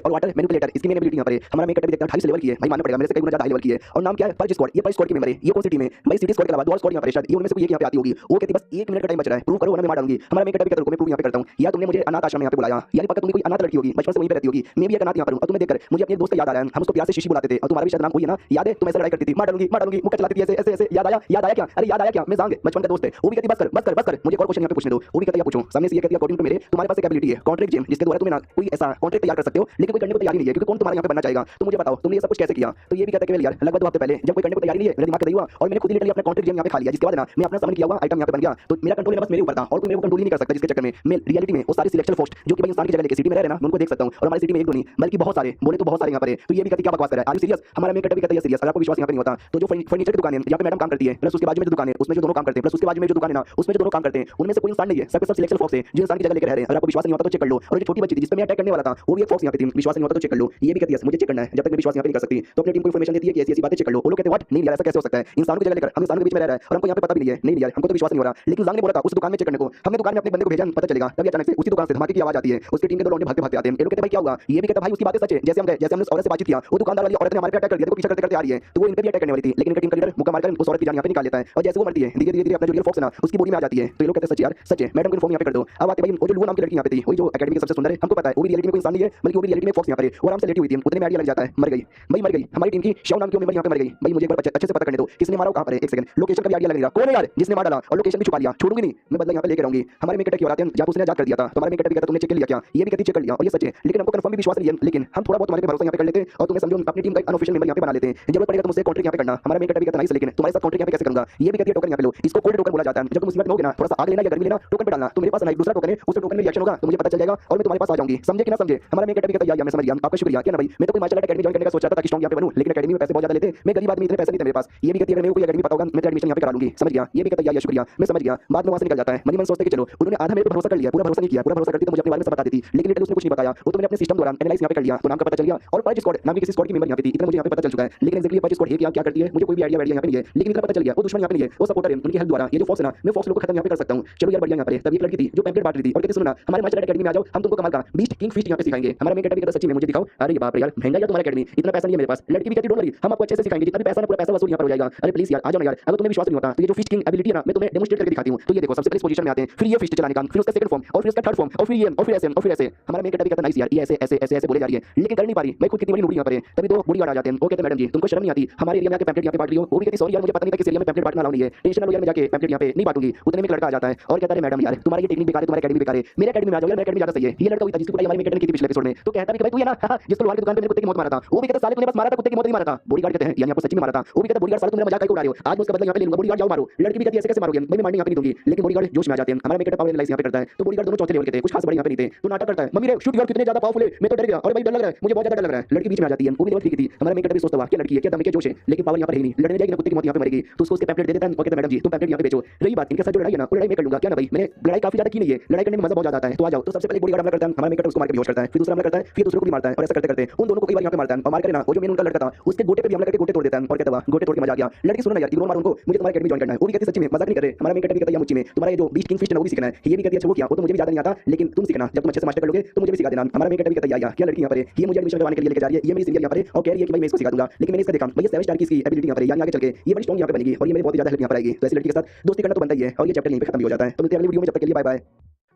और वाटर मैनिपुलेटर इसकी मेन एबिलिटी यहां पर है। हमारा मेन कैरेक्टर भी देखता है 28 लेवल की है, भाई मानना पड़ेगा मेरे से कई गुना ज्यादा हाई लेवल की है और नाम क्या है पर्च स्क्वाड। ये पर्च स्क्वाड की मेंबर है, ये कौन सी टीम है भाई सिटी स्क्वाड के अलावा 2 और स्क्वाड यहां पर है, शायद ये उनमें से कोई एक यहां पे आती होगी। वो कहती बस 1 मिनट का टाइम बच रहा है, प्रूव करो वरना मैं मार डालूंगी। हमारा मेन कैरेक्टर भी कहता है मैं प्रूव यहां पे करता हूं, या तुमने मुझे अनाथ आश्रम में यहां पे बुलाया यानी पक्का तुमने कोई अनाथ लड़की होगी बचपन से वहीं पे रहती होगी, मैं भी एक अनाथ यहां पर हूं और तुम्हें देखकर मुझे अपने दोस्त का याद आ रहा है, हम उसको प्यार से शीशी बुलाते थे और तुम्हारा भी शायद नाम वही है ना, याद है तुम ऐसे लड़ाई करती थी, मार डालूंगी मुक्का चलाती थी ऐसे ऐसे, याद आया क्या, अरे याद आया क्या, मैं जांग बचपन का दोस्त है। वो भी कहती बस कर मुझे और क्वेश्चन यहां पे पूछने दो। वो भी कहती है पूछो, सामने से ये कहती है अकॉर्डिंग टू मेरे तुम्हारे पास एक एबिलिटी है कॉन्ट्रैक्ट जेम जिसके द्वारा तुम्हें ना कोई ऐसा कॉन्ट्रैक्ट तैयार कर सकते हो लेकिन कोई करने को तैयार नहीं है क्योंकि कौन तुम्हारे यहां पे बनना चाहेगा। तो मुझे बताओ तुमने ये सब कुछ कैसे किया। तो ये भी कहता है कि यार लगभग 2 हफ्ते पहले जब कोई करने को तैयार नहीं है मेरे दिमाग में नहीं हुआ और मैंने खुद ही लिटरली अपना कॉन्ट्रैक्ट जेम यहां पे खा लिया, जिसके बाद ना मैं अपना समन किया हुआ आइटम यहां पे बन गया। तो मेरा कंट्रोल बस मेरे ऊपर था और कोई मेरे को कंट्रोल ही नहीं कर सकता, जिसके चक्कर में मैं रियलिटी में वो सारी सिलेक्शन पोस्ट जो कि भाई इंसान की जगह लेके सिटी में रह रहे ना, मैं उनको देख सकता हूं। और हमारी सिटी में एक दो नहीं बल्कि बहुत सारे, बोले तो बहुत सारे यहाँ पर है। तो ये भी कहती क्या बकवास कर रहा है, आर यू सीरियस? हमारा मेकअप भी कहता है सीरियस, अगर आपको विश्वास यहाँ पे नहीं होता तो जो फर्नीचर की दुकान है जहाँ पे मैडम काम करती है, प्लस उसके बाजू में जो दुकान है उसमें जो दोनों काम करते हैं, प्लस उसके बाजू में जो दुकान है ना उसमें जो दोनों काम करते हैं, उनमें से कोई इंसान नहीं है, सब सिलेक्शन फॉक्स है जो इंसान की जगह लेकर रह रहे हैं। अगर आपको विश्वास नहीं होता तो चेक कर लो। और जो छोटी बच्ची थी जिस पे मैं अटैक करने वाला था वो भी एक फॉक्स यहाँ पे थी, विश्वास नहीं होता तो चेक कर लो। ये भी कहती है मुझे चेक करना है, जब तक मैं विश्वास यहाँ पे नहीं कर सकती तो अपनी टीम को इन्फॉर्मेशन देती है कि ऐसी ऐसी बातें चेक कर लो। वो लोग कहते हैं व्हाट, नहीं यार ऐसा कैसे हो सकता है, इंसानों की जगह लेकर हम इंसानों के बीच में रह रहा है और हमको यहाँ पे पता भी नहीं है। नहीं यार हमको तो विश्वास नहीं हो रहा, लेकिन जांग ने बोला था उस दुकान में चेक करने को, हमने दुकान में अपने बंदे को भेजा, पता चलेगा। तभी अचानक से उसी दुकान से धमाके की आवाज आती है, उसकी टीम के दो लौंडे भागते भागते आते हैं। ये लोग कहते हैं भाई क्या हुआ, ये भी कहता है भाई उसकी बातें सच है, जैसे हम गए, जैसे हमने उस औरत से बातचीत किया वो दुकानदार वाली औरत ने हमारे पे अटैक कर दिया, देखो पीछे करते करते आ रही है, तो वो इन पे भी अटैक करने वाली थी, लेकिन इनका टीम का लीडर मुक्का मारकर उस औरत की जान यहाँ पे निकाल लेता है। और जैसे वो मरती है धीरे धीरे अपना जो रियल फॉक्स है ना उसकी बॉडी में आ जाती है। तो ये लोग कहते हैं सच यार सच है, मैडम को इन्फॉर्म यहाँ पे कर दो। अब आते भाई वो जो लू नाम की लड़की यहाँ पे थी, वही जो एकेडमी की सबसे सुंदर है, हमको पता है वो भी रियलिटी में कोई इंसान नहीं है बल्कि वो भी रियलिटी में फॉक्स यहाँ पर है, वो आराम से लेटी हुई थी, उतने में आइडिया लग जाता है मर गई भाई, मर गई। हमारी टीम की शव नाम की मेंबर यहाँ पे मर गई भाई, मुझे एक बार अच्छे से पता करने दो किसने मारा, कहां पर है, एक सेकंड लोकेशन का भी आइडिया लग रहा कौन है यार जिसने मार डाला और लोकेशन भी छुपा लिया, छोड़ूंगी नहीं मैं, बदला यहाँ पे लेकर आऊंगी। हमारे मेकअप की औरतें जब उसने आजाद कर दिया था तो हमारे मेकअप भी कहता तुमने चेक कर लिया क्या, ये भी कहती चेक कर लिया और ये सच है, लेकिन हमको कंफर्म भी विश्वास नहीं है, लेकिन हम थोड़ा बहुत तुम्हारे पे भरोसा यहाँ पे कर लेते हैं और तुम्हें समझो अपनी टीम का अनऑफिशियल मेंबर यहाँ पे बना लेते हैं, जरूरत पड़ेगा तो मुझसे कॉन्ट्रैक्ट यहाँ पे करना। हमारा मेकअप भी कहता नहीं, लेकिन तुम्हारे साथ कॉन्ट्रैक्ट यहाँ पे कैसे करूंगा, ये भी कहती है टोकन यहाँ पे लो, इसको कोल्ड टोकन बोला जाता है। जब तुम मुसीबत में होगे ना थोड़ा सा आग लेना या गर्मी लेना टोकन पे डालना, तो मेरे पास एक दूसरा टोकन है, उस टोकन में रिएक्शन होगा तो मुझे पता चल जाएगा और मैं तुम्हारे पास आ जाऊंगी, समझे कि ना समझे। हमारा मेकअप भी कहता है मैं समझ गया, आपका शुक्रिया। क्या ना भाई मैं तो कोई मार्शल आर्ट एकेडमी ज्वाइन करने का सोच रहा था कि स्ट्रांग यहाँ पे बनूं, लेकिन एकेडमी में पैसे बहुत ज्यादा लेते हैं, मैं गरीब आदमी इतने पैसे नहीं थे मेरे पास। ये भी कहती है अगर मेरे को कोई एकेडमी पता होगा मैं एडमिशन यहाँ पे करा लूंगी, समझ गया। ये भी कहता है शुक्रिया मैं समझ गया। बाद में वहां से निकल जाता है, मन ही मन सोचते कि चलो उन्होंने आधा मेरे पर भरोसा कर लिया, पूरा भरोसा नहीं किया, पूरा भरोसा करती तो मुझे अपने बारे में सब बता देती, लेकिन लिटरली उसने कुछ नहीं बताया, वो तो मैंने अपने सिस्टम द्वारा एनालाइज यहाँ पे कर लिया तो नाम का पता चल गया और पॉलिटिक्स स्क्वाड नाम की किसी स्क्वाड की मेंबर यहाँ पे थी, इतना मुझे यहाँ पे पता चल चुका है। लेकिन एक्चुअली पॉलिटिक्स स्क्वाड है क्या करती है मुझे कोई भी आइडिया यहाँ पे नहीं है, लेकिन इतना पता चल गया वो दुश्मन यहाँ पे नहीं है, वो सपोर्टर है, उनकी हेल्प द्वारा ये जो फॉक्स है ना मैं फॉक्स लोगों को खत्म यहाँ पे कर सकता हूँ। चलो यार बढ़िया यहाँ पे तब एक लड़की थी जो पैम्पलेट बांट रही थी और कहती सुनो ना हमारे मार्शल आर्ट एकेडमी में आ जाओ, हम तुमको कमाल का बीस्ट किंग फिस्ट यहाँ पे सिखाएंगे। हमारा मेकअप भी कहता सच्ची में मुझे दिखाओ, अरे बाप रे यार महंगा यार तुम्हारा एकेडमी, इतना पैसा नहीं है मेरे पास। लड़की भी कहती डोंट वरी हम आपको अच्छे से सिखाएंगे, जितना भी पैसा ना पूरा पैसा वसूल यहाँ पर हो जाएगा। अरे प्लीज यार आ जाओ ना यार, अगर तुम्हें विश्वास नहीं होता तो ये जो फिस्ट किंग एबिलिटी है ना मैं तुम्हें डेमोस्ट्रेट करके दिखाती हूँ। तो ये देखो सबसे पहले इस पोजीशन में आते हैं, फिर ये फिस्ट चलाने का, फिर उसका सेकंड फॉर्म और फिर उसका थर्ड फॉर्म और फिर ये और फिर ऐसे और फिर ऐसे। हमारा मेकअप भी कहता नाइस यार ये ऐसे ऐसे ऐसे ऐसे बोले जा रही है लेकिन कर नहीं पा रही, मैं खुद कितनी बड़ी नूरी यहाँ पर है। तभी दो बूढ़ी आ जाते हैं, वो कहते हैं मैडम जी तुमको शर्म नहीं आती हमारे एरिया में आके पैम्पलेट यहाँ पे बांट रही हो। वो भी कहती सॉरी यार मुझे पता नहीं था कि एरिया में पैम्पलेट बांटना अलाउ नहीं है, टेंशन ना लो यार मैं जाके पैम्पलेट यहाँ पे नहीं बांटूंगी। उतने में एक लड़का आ जाता है और कहता है मैडम यार तुम्हारी ये टेक्निक बेकार है, तुम्हारी एकेडमी बेकार है, मेरे एकेडमी में आ जाओ यार, मेरे एकेडमी ज्यादा सही है। ये लड़का वही था जिसकी हमारी मेकअप ने की थी पिछले एपिसोड में, तो कहता है कि भाई तू ये ना जिसको लोहार की दुकान पे मेरे कुत्ते की मौत मारा था, वो भी कहता साले तूने बस मारा था कुत्ते की मौत नहीं मारा था, बॉडीगार्ड कहते हैं यानी आपको सच्ची में मारा था। वो भी कहता बॉडीगार्ड साले तुम मेरा मजाक करके उड़ा रहे हो, आज मैं उसका बदला यहाँ पे ले लूंगा, बॉडीगार्ड जाओ मारो। लड़की भी कहती है ऐसे कैसे मारोगे, मैं भी मारने यहाँ पे नहीं दूंगी, लेकिन बॉडीगार्ड जोश में आ जाते हैं। हमारा मेकअप पावर एनालाइज यहाँ पे करता है तो बॉडीगार्ड दोनों चौथे लेवल के थे, कुछ खास बड़े यहाँ पे नहीं थे, तो नाटक करता है मम्मी रे शूट यार कितने ज्यादा पावरफुल है, मैं तो डर गया और भाई डर लग रहा है मुझे बहुत ज्यादा डर लग रहा है। लड़की बीच में आ जाती है, वो भी लेवल 3 की थी। हमारा मेकअप भी सोचता हुआ क्या लड़की है क्या दम के जोश है, लेकिन पावर यहाँ पर है नहीं, लड़ने जाएगी ना कुत्ते की मौत यहाँ पे मरेगी, तो उसको उसके पैम्पलेट दे देता है और कहता है मैडम जी तुम पैम्पलेट यहाँ पे बेचो। रही बात इनके साथ जो लड़ाई है ना वो लड़ाई मैं कर लूंगा, क्या ना भाई मैंने लड़ाई काफी ज्यादा की नहीं है, लड़ाई करने में मजा बहुत ज्यादा आता है, तो आ जाओ। तो सबसे पहले बॉडीगार्ड हमला करता है, हमारा मेकअप उसको मार के बेहोश करता है, फिर दूसरा हमला करता है, फिर दूसरे को भी मारता है और ऐसा करते करते उन दोनों को कई बार यहाँ पे मारता है और मार कर ना वो जो मेन उनका लड़का था उसके गोटे पे भी हमला करके गोटे तोड़ देता है और कहता है गोटे तोड़ के मजा आ गया। लड़की सुनो ना यार इग्नोर मारो उनको, मुझे तुम्हारी एकेडमी ज्वाइन करना है। वो भी कहती सच्ची में मजाक नहीं कर रहे, हमारा मेकअप भी कहता है मुझे में तुम्हारा ये जो बीस्ट किंग फिस्ट है वो भी सीखना है। ये भी कहती है अच्छा वो क्या वो तो मुझे भी ज्यादा नहीं आता लेकिन तुम सीखना, जब तुम अच्छे से मास्टर कर लोगे तो मुझे भी सिखा देना। हमारा मेकअप भी कहता है क्या लड़की यहाँ पर है, ये मुझे एडमिशन करवाने के लिए लेके जा रही है, ये मेरी सीनियर यहाँ पर है और कह रही है कि भाई मैं इसको सिखा दूंगा, लेकिन मैंने इसका देखा भाई 7 स्टार की इसकी एबिलिटी यहाँ पर यानी आगे चल के ये बड़ी स्ट्रांग यहाँ पे बनेगी और ये मेरी बहुत ज्यादा हेल्प यहाँ पर आएगी। तो ऐसी लड़की के साथ दोस्ती करना तो बनता ही है और ये चैप्टर यहीं पे खत्म हो जाता है। तो मिलते हैं अगली वीडियो में, जब तक के लिए बाय बाय।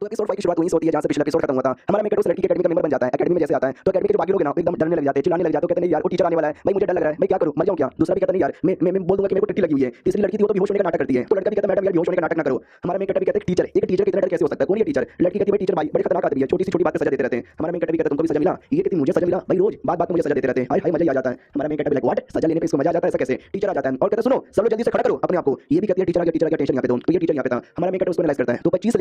तो एपिसोड 5 की शुरुआत वहीं से होती है जहां से पिछला एपिसोड खत्म हुआ था। हमारा मेकअप उस लड़की के एकेडमी का मेंबर बन जाता है, एकेडमी में जैसे आता है तो एकेडमी के जो बाकी लोग हैं ना एकदम डरने लग जाते हैं, चिल्लाने लग जाते हैं, कहते हैं यार वो टीचर आने वाला है, भाई मुझे डर लग रहा है, मैं क्या करूं, मर जाऊं क्या। दूसरा भी कहता नहीं यार मैं बोल दूंगा कि मेरे को टट्टी लगी हुई है। तीसरी लड़की थी वो तो बेहोश होने का नाटक करती है, तो लड़का भी कहता है मैडम यार बेहोश होने का नाटक ना करो। हमारा मेकअप भी कहता है टीचर, एक टीचर कितना डर कैसे हो सकता है, कौन है टीचर। लड़की कहती है भाई टीचर भाई बड़े खतरनाक आदमी है, छोटी सी छोटी बात पे सजा देते रहते हैं। हमारा मेकअप भी कहता है तुमको भी सजा मिला, ये कहती मुझे सजा मिला, भाई रोज बात बात में मुझे सजा देते रहते हैं, हाय हाय मजा ही आ जाता है। हमारा मेकअप भी लाइक व्हाट सजा लेने पे इसको मजा आ जाता है, ऐसा कैसे। टीचर आ जाता है और कहता है सुनो सब लोग जल्दी से खड़ा करो अपने आप को। ये भी कहती है टीचर आ गया टेंशन यहाँ पे दो, तो ये टीचर यहाँ पे था। हमारा मेकअप उसको एनालाइज करता है तो 25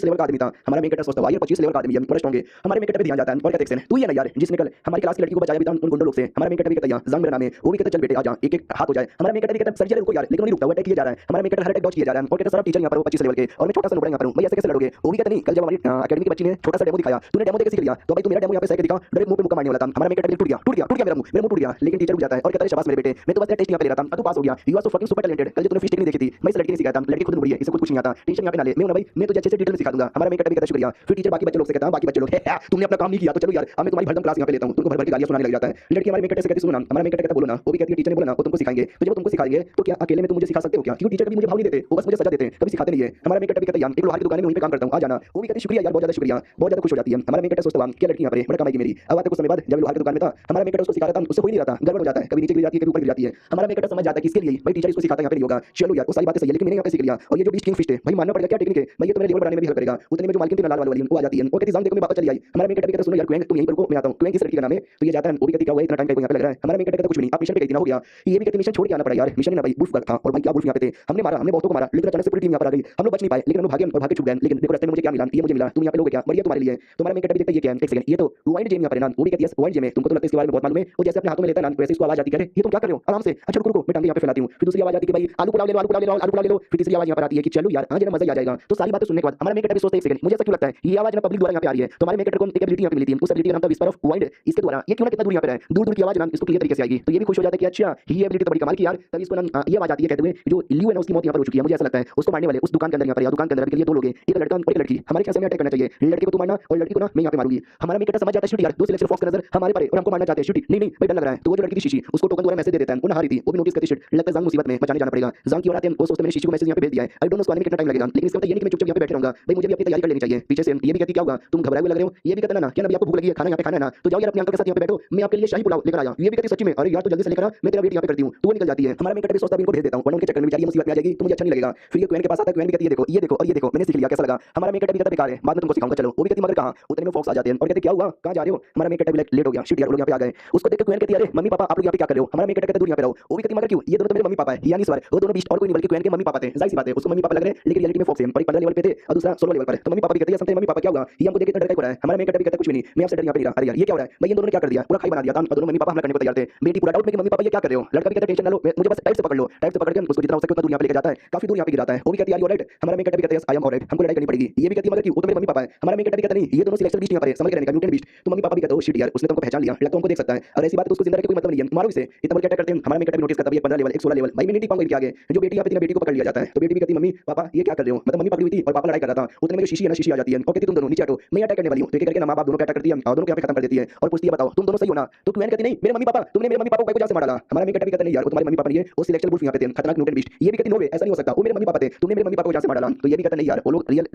लेवल का आदमी था। हमारा मेकअप सोचता है यार 25 लेवल का आदमी है बड़ा स्ट्रांग है। हमारे मेकअप पे ध्यान जाता है और कहते हैं तू ही है ना यार जिसने कल हमारी क्लास की लड़की को बचाया भी था उन गुंडों लोग से। हमारा मेकअप भी कहता है जंग मेरा नाम है, वो भी कहता है चल बेटे आ जा एक एक हाथ हो जाए। हमारा मेकअप भी कहता है सर जी रुको यार, लेकिन नहीं रुकता, वो अटैक किया जा रहा है। हमारा मेकअप हर अटैक डॉज किया जा रहा है और कहता है सर टीचर यहाँ पर 25 लेवल के और मैं छोटा सा लोड़ा यहाँ पर हूं, भाई ऐसे कैसे लड़ोगे। वो भी कहता नहीं कल जब हमारी एकेडमी की बच्ची ने छोटा सा डेमो दिखाया तूने डेमो देके सीख लिया, तो भाई तू मेरा डेमो यहाँ पे सह के दिखा, डायरेक्ट मुंह पे मुक्का मारने वाला था। हमारा मेकअप टूट गया मेरा मुंह टूट गया, लेकिन टीचर रुक जाता है और कहता है शाबाश मेरे बेटे मैं तो बस टेस्ट यहाँ पे ले रहा था, तू पास हो गया, you are so fucking super talented. कल जो तूने फिश टेक्निक देखी थी मैं इस लड़की ने सिखाया था, लड़की खुद मुड़ी है, इसे कुछ नहीं आता, टेंशन यहाँ पे ना ले, मैं भाई मैं तुझे अच्छे से डिटेल में सिखा दूंगा। हमारा मेकअप भी कहता शुक्रिया। फिर टीचर बाकी बच्चे लोग से कहता बाकी बच्चे लोग तुमने अपना काम नहीं किया तो चलो यार अब मैं तुम्हारी भरदम क्लास यहाँ पे लेता हूं, तुमको भर भर के गालियां सुनाने लग जाता है। लड़की हमारे मेकअप से कहती सुनो ना, हमारा मेकअप कहता बोलो ना, वो भी कहती है टीचर ने बोला ना वो तुमको सिखाएंगे, तो जब तुमको सिखाएंगे तो क्या अकेले में तुम मुझे सिखा सकते हो क्या, क्योंकि टीचर कभी मुझे भाव नहीं देते, वो बस मुझे सजा देते हैं, कभी सिखाते नहीं है। हमारा मेकअप भी कहता है एक लोहार की दुकान में वहीं पे काम करता हूं आ जाना, वो भी कहती शुक्रिया यार बहुत ज्यादा शुक्रिया, बहुत ज्यादा खुश हो जाती है। हमारा मेकअप सोचता हूं क्या लड़की यहाँ पे बड़ा कमाई मेरी। अब आते कुछ समय बाद जब लोहार की दुकान में था हमारा मेकअप उसको सिखाता था, उससे कोई नहीं रहता, गड़बड़ हो जाता है, कभी नीचे गिर जाती है कभी ऊपर गिर जाती है। हमारा मेकअप समझ जाता है कि इसके लिए भाई टीचर इसको सिखाता यहाँ पे नहीं होगा। चलो यार वो सारी बातें सही है लेकिन मैंने यहाँ पे सीख लिया और ये जो बीस्ट किंग फिस्ट है भाई मानना पड़ेगा क्या टेक्निक है भाई, ये तो मेरे लेवल बढ़ाने में भी हेल्प करेगा। इतने में जो मालकिन थी ना लाल वाली वो आ जाती है और कहती जान देखो मैं वापस चली आई। हमारा मेन कहता है सुनो यार क्वेंट तुम यहीं पर रुको मैं आता हूं। क्वेंट किस लड़की का नाम है तो ये जाता है वो भी कहती क्या हुआ इतना टाइम क्या यहां पे लग रहा है। हमारा मेन कहता कुछ भी नहीं आप मिशन पे गई थी ना हो गया। ये भी कहती मिशन छोड़ के आना पड़ा यार मिशन ना भाई बुल्फ था और भाई क्या बुल्फ यहां पे थे हमने मारा हमने बहुतों को मारा लेकिन अचानक से पूरी टीम यहां पर आ गई हम लोग बच नहीं पाए लेकिन हम लोग भागे और भागे छुप गए। लेकिन देखो रास्ते में मुझे क्या मिला ये मुझे मिला तुम यहां पे लोगे क्या बढ़िया तुम्हारे लिए। तुम्हारा मेन कहता देखते ये क्या है एक सेकंड ये तो वाइड जेम यहां पर ना वो भी कहती है वाइड जेम है तुमको तो लगता है इसके बारे में बहुत मालूम है वो जैसे अपने हाथों में लेता है ना वैसे इसको आवाज आती है ये तुम क्या कर रहे हो आराम से अच्छा रुको मैं टांगे यहां पे फैलाती हूं। फिर दूसरी आवाज आती है कि भाई आलू पुलाव ले लो आलू पुलाव ले लो आलू पुलाव ले लो। फिर तीसरी आवाज यहां पर आती है कि चलो यार आज जरा मजा आ जाएगा। तो सारी बातें सुनने के बाद हमारा मेन कहता सोचता है एक सेकंड मुझे ऐसा क्यों लगता है ये आवाज ना पब्लिक द्वारा यहां पे आ रही है। तो हमारे मेन कहता को एक एबिलिटी यहां पे मिली थी उस एबिलिटी का नाम था विस्पर ऑफ वाइड इसके द्वारा ये क्यों ना कितना दूर यहां पे है दूर दूर की आवाज ना इसको क्लियर तरीके से आएगी। तो ये भी खुश हो जाता है कि अच्छा ये एबिलिटी तो बड़ी कमाल की यार। तभी इसको ना ये आवाज आती है कहते हुए जो लियो है ना उसकी मौत यहां पर हो चुकी है मुझे ऐसा लगता है उसको मारने वाले उस दुकान के अंदर यहां पर या दुकान के अंदर के लिए दो लोग हैं एक लड़का और एक लड़की हमारे ख्याल से अटैक करना चाहिए लड़के को तू मारना और लड़की को ना मैं यहां पे मारूंगी। हमारा मेन कहता समझ जाता है शूट यार दो सिलेक्शन फॉक्स का नजर हमारे पर और हमको मारना चाहते हैं शूट नहीं भाई डर लग रहा है। तो वो जो लड़की थी शीशी उसको टोकन द्वारा मैसेज दे देता है वो नहा रही थी वो भी नोटिस करती शूट लगता है जंग मुसीबत में बचाने जाना पड़ेगा। जंग की औरत है वो सोचते मैंने शीशी को मैसेज यहां पे भेज दिया है आई डोंट नो उसको आने में कितना टाइम लगेगा लेकिन इसका मतलब ये नहीं कि मैं चुपचाप यहां पे बैठे रहूंगा भाई मुझे भी अपनी तैयारी कर लेनी चाहिए। पीछे से ये भी कहती क्या होगा तुम घबराए हुए लग रहे हो ये भी कहता ना क्या ना आपको भूख लगी है खाना यहां पे खाना है ना तो जाओ यार अपने अंकल के साथ यहां पे बैठो मैं आपके लिए शाही पुलाव लेकर आया। ये भी कहती सच्ची में अरे यार तो जल्दी से लेकर आ मैं तेरा वेट यहां पे करती हूं तो वो निकल जाती है। हमारा मेन कहता है सोचता है इनको भेज देता हूं वरना उनके चक्कर में बेचारी मुसीबत में आ जाएगी तो मुझे अच्छा नहीं लगेगा। फिर ये क्वेन के पास आता है क्वेन भी कहती है ये देखो और ये देखो मैंने सीख लिया कैसा लगा। हमारा मेन कहता है बेकार है बाद में तुमको सिखाऊंगा चलो। वो भी कहती मगर कहां उतने में फॉक्स आ जाते हैं और कहते क्या हुआ कहां जा रहे हो। हमारा मेन कहता है लेट हो गया शिट यार लोग यहां पे आ गए उसको देख के क्वेन कहती है अरे मम्मी पापा आप लोग यहां पे क्या कर रहे हो। हमारा मेन कहता है दूर यहां पे रहो। वो भी कहती मगर क्यों ये दोनों तो मेरे मम्मी पापा है यानी सवार वो दोनों बीस्ट और कोई नहीं बल्कि क्वेन के मम्मी पापा थे जाहिर सी बात है उसको मम्मी पापा लग रहे हैं लेकिन रियलिटी में फॉक्स है और 15 लेवल पे थे और दूसरा 16 लेवल पर। तो मम्मी पापा भी कहते हैं समझते मम्मी पापा क्या हुआ ये हमको देख के डर का हो रहा है। हमारा मेन कहता कुछ भी नहीं मैं आपसे डर यहां पे नहीं रहा। अरे यार ये क्या हो रहा है भाई इन दोनों ने क्या कर दिया पूरा खाई बना दिया था और दोनों मम्मी पापा हमला करने को तैयार थे। बेटी पूरा डाउट में कि मम्मी पापा ये क्या कर रहे हो। लड़का भी कहता टेंशन ना लो मुझे बस टाइट से पकड़ लो टाइट से पकड़ के उसको जितना हो सके उतना दूर यहां पे लेकर जाता है काफी दूर यहां पे गिराता है। वो भी कहती है यार यू ऑलराइट। हमारा मेन कहता है आई एम ऑलराइट हमको लड़ाई करनी पड़ेगी। ये भी कहती है मगर कि वो तो मेरे मम्मी पापा है। हमारा मेन कहता नहीं ये दोनों सिलेक्शन बीस्ट यहां पर है समझ के रहने का म्यूटेंट बीस्ट। तो मम्मी पापा भी कहते हो शिट यार उसने तुमको पहचान लिया लगता हमको देख सकता है और ऐसी बात तो उसको जिंदा रख के कोई मतलब नहीं है मारो इसे इतना बड़ा अटैक करते हैं। हमारा मेन कहता नोटिस करता है 15 लेवल एक 16 लेवल भाई मैं नहीं पाऊंगा इनके आगे जो बेटी यहां पे बेटी को पकड़ लिया जाता है। तो बेटी भी कहती मम्मी पापा ये क्या कर रहे हो मतलब मम्मी पकड़ी हुई थी और पापा लड़ाई कर रहा था उतने में जो शीशी है ना शीशी आ जाती है और कहती तुम दोनों नीचे हटो मैं अटैक करने वाली हूं। तो ये करके ना मां बाप दोनों को अटैक करती है और दोनों को यहां पे खत्म कर देती है और पूछती है बताओ तुम दोनों सही हो ना। तो क्वेन कहती नहीं मेरे मम्मी पापा तुमने मेरे मम्मी पापा को जान से मार डाला। हमारा मेन कहता नहीं यार वो तुम्हारे मम्मी पापा नहीं है वो सिलेक्शन बुल्फ यहां पे थे खतरनाक म्यूटेंट बीस्ट। ये भी कहती नो वे ऐसा नहीं हो सकता वो मेरे मम्मी पापा थे तुमने मेरे मम्मी पापा को जान से मार डाला। तो ये भी कहता नहीं यार वो लोग रियल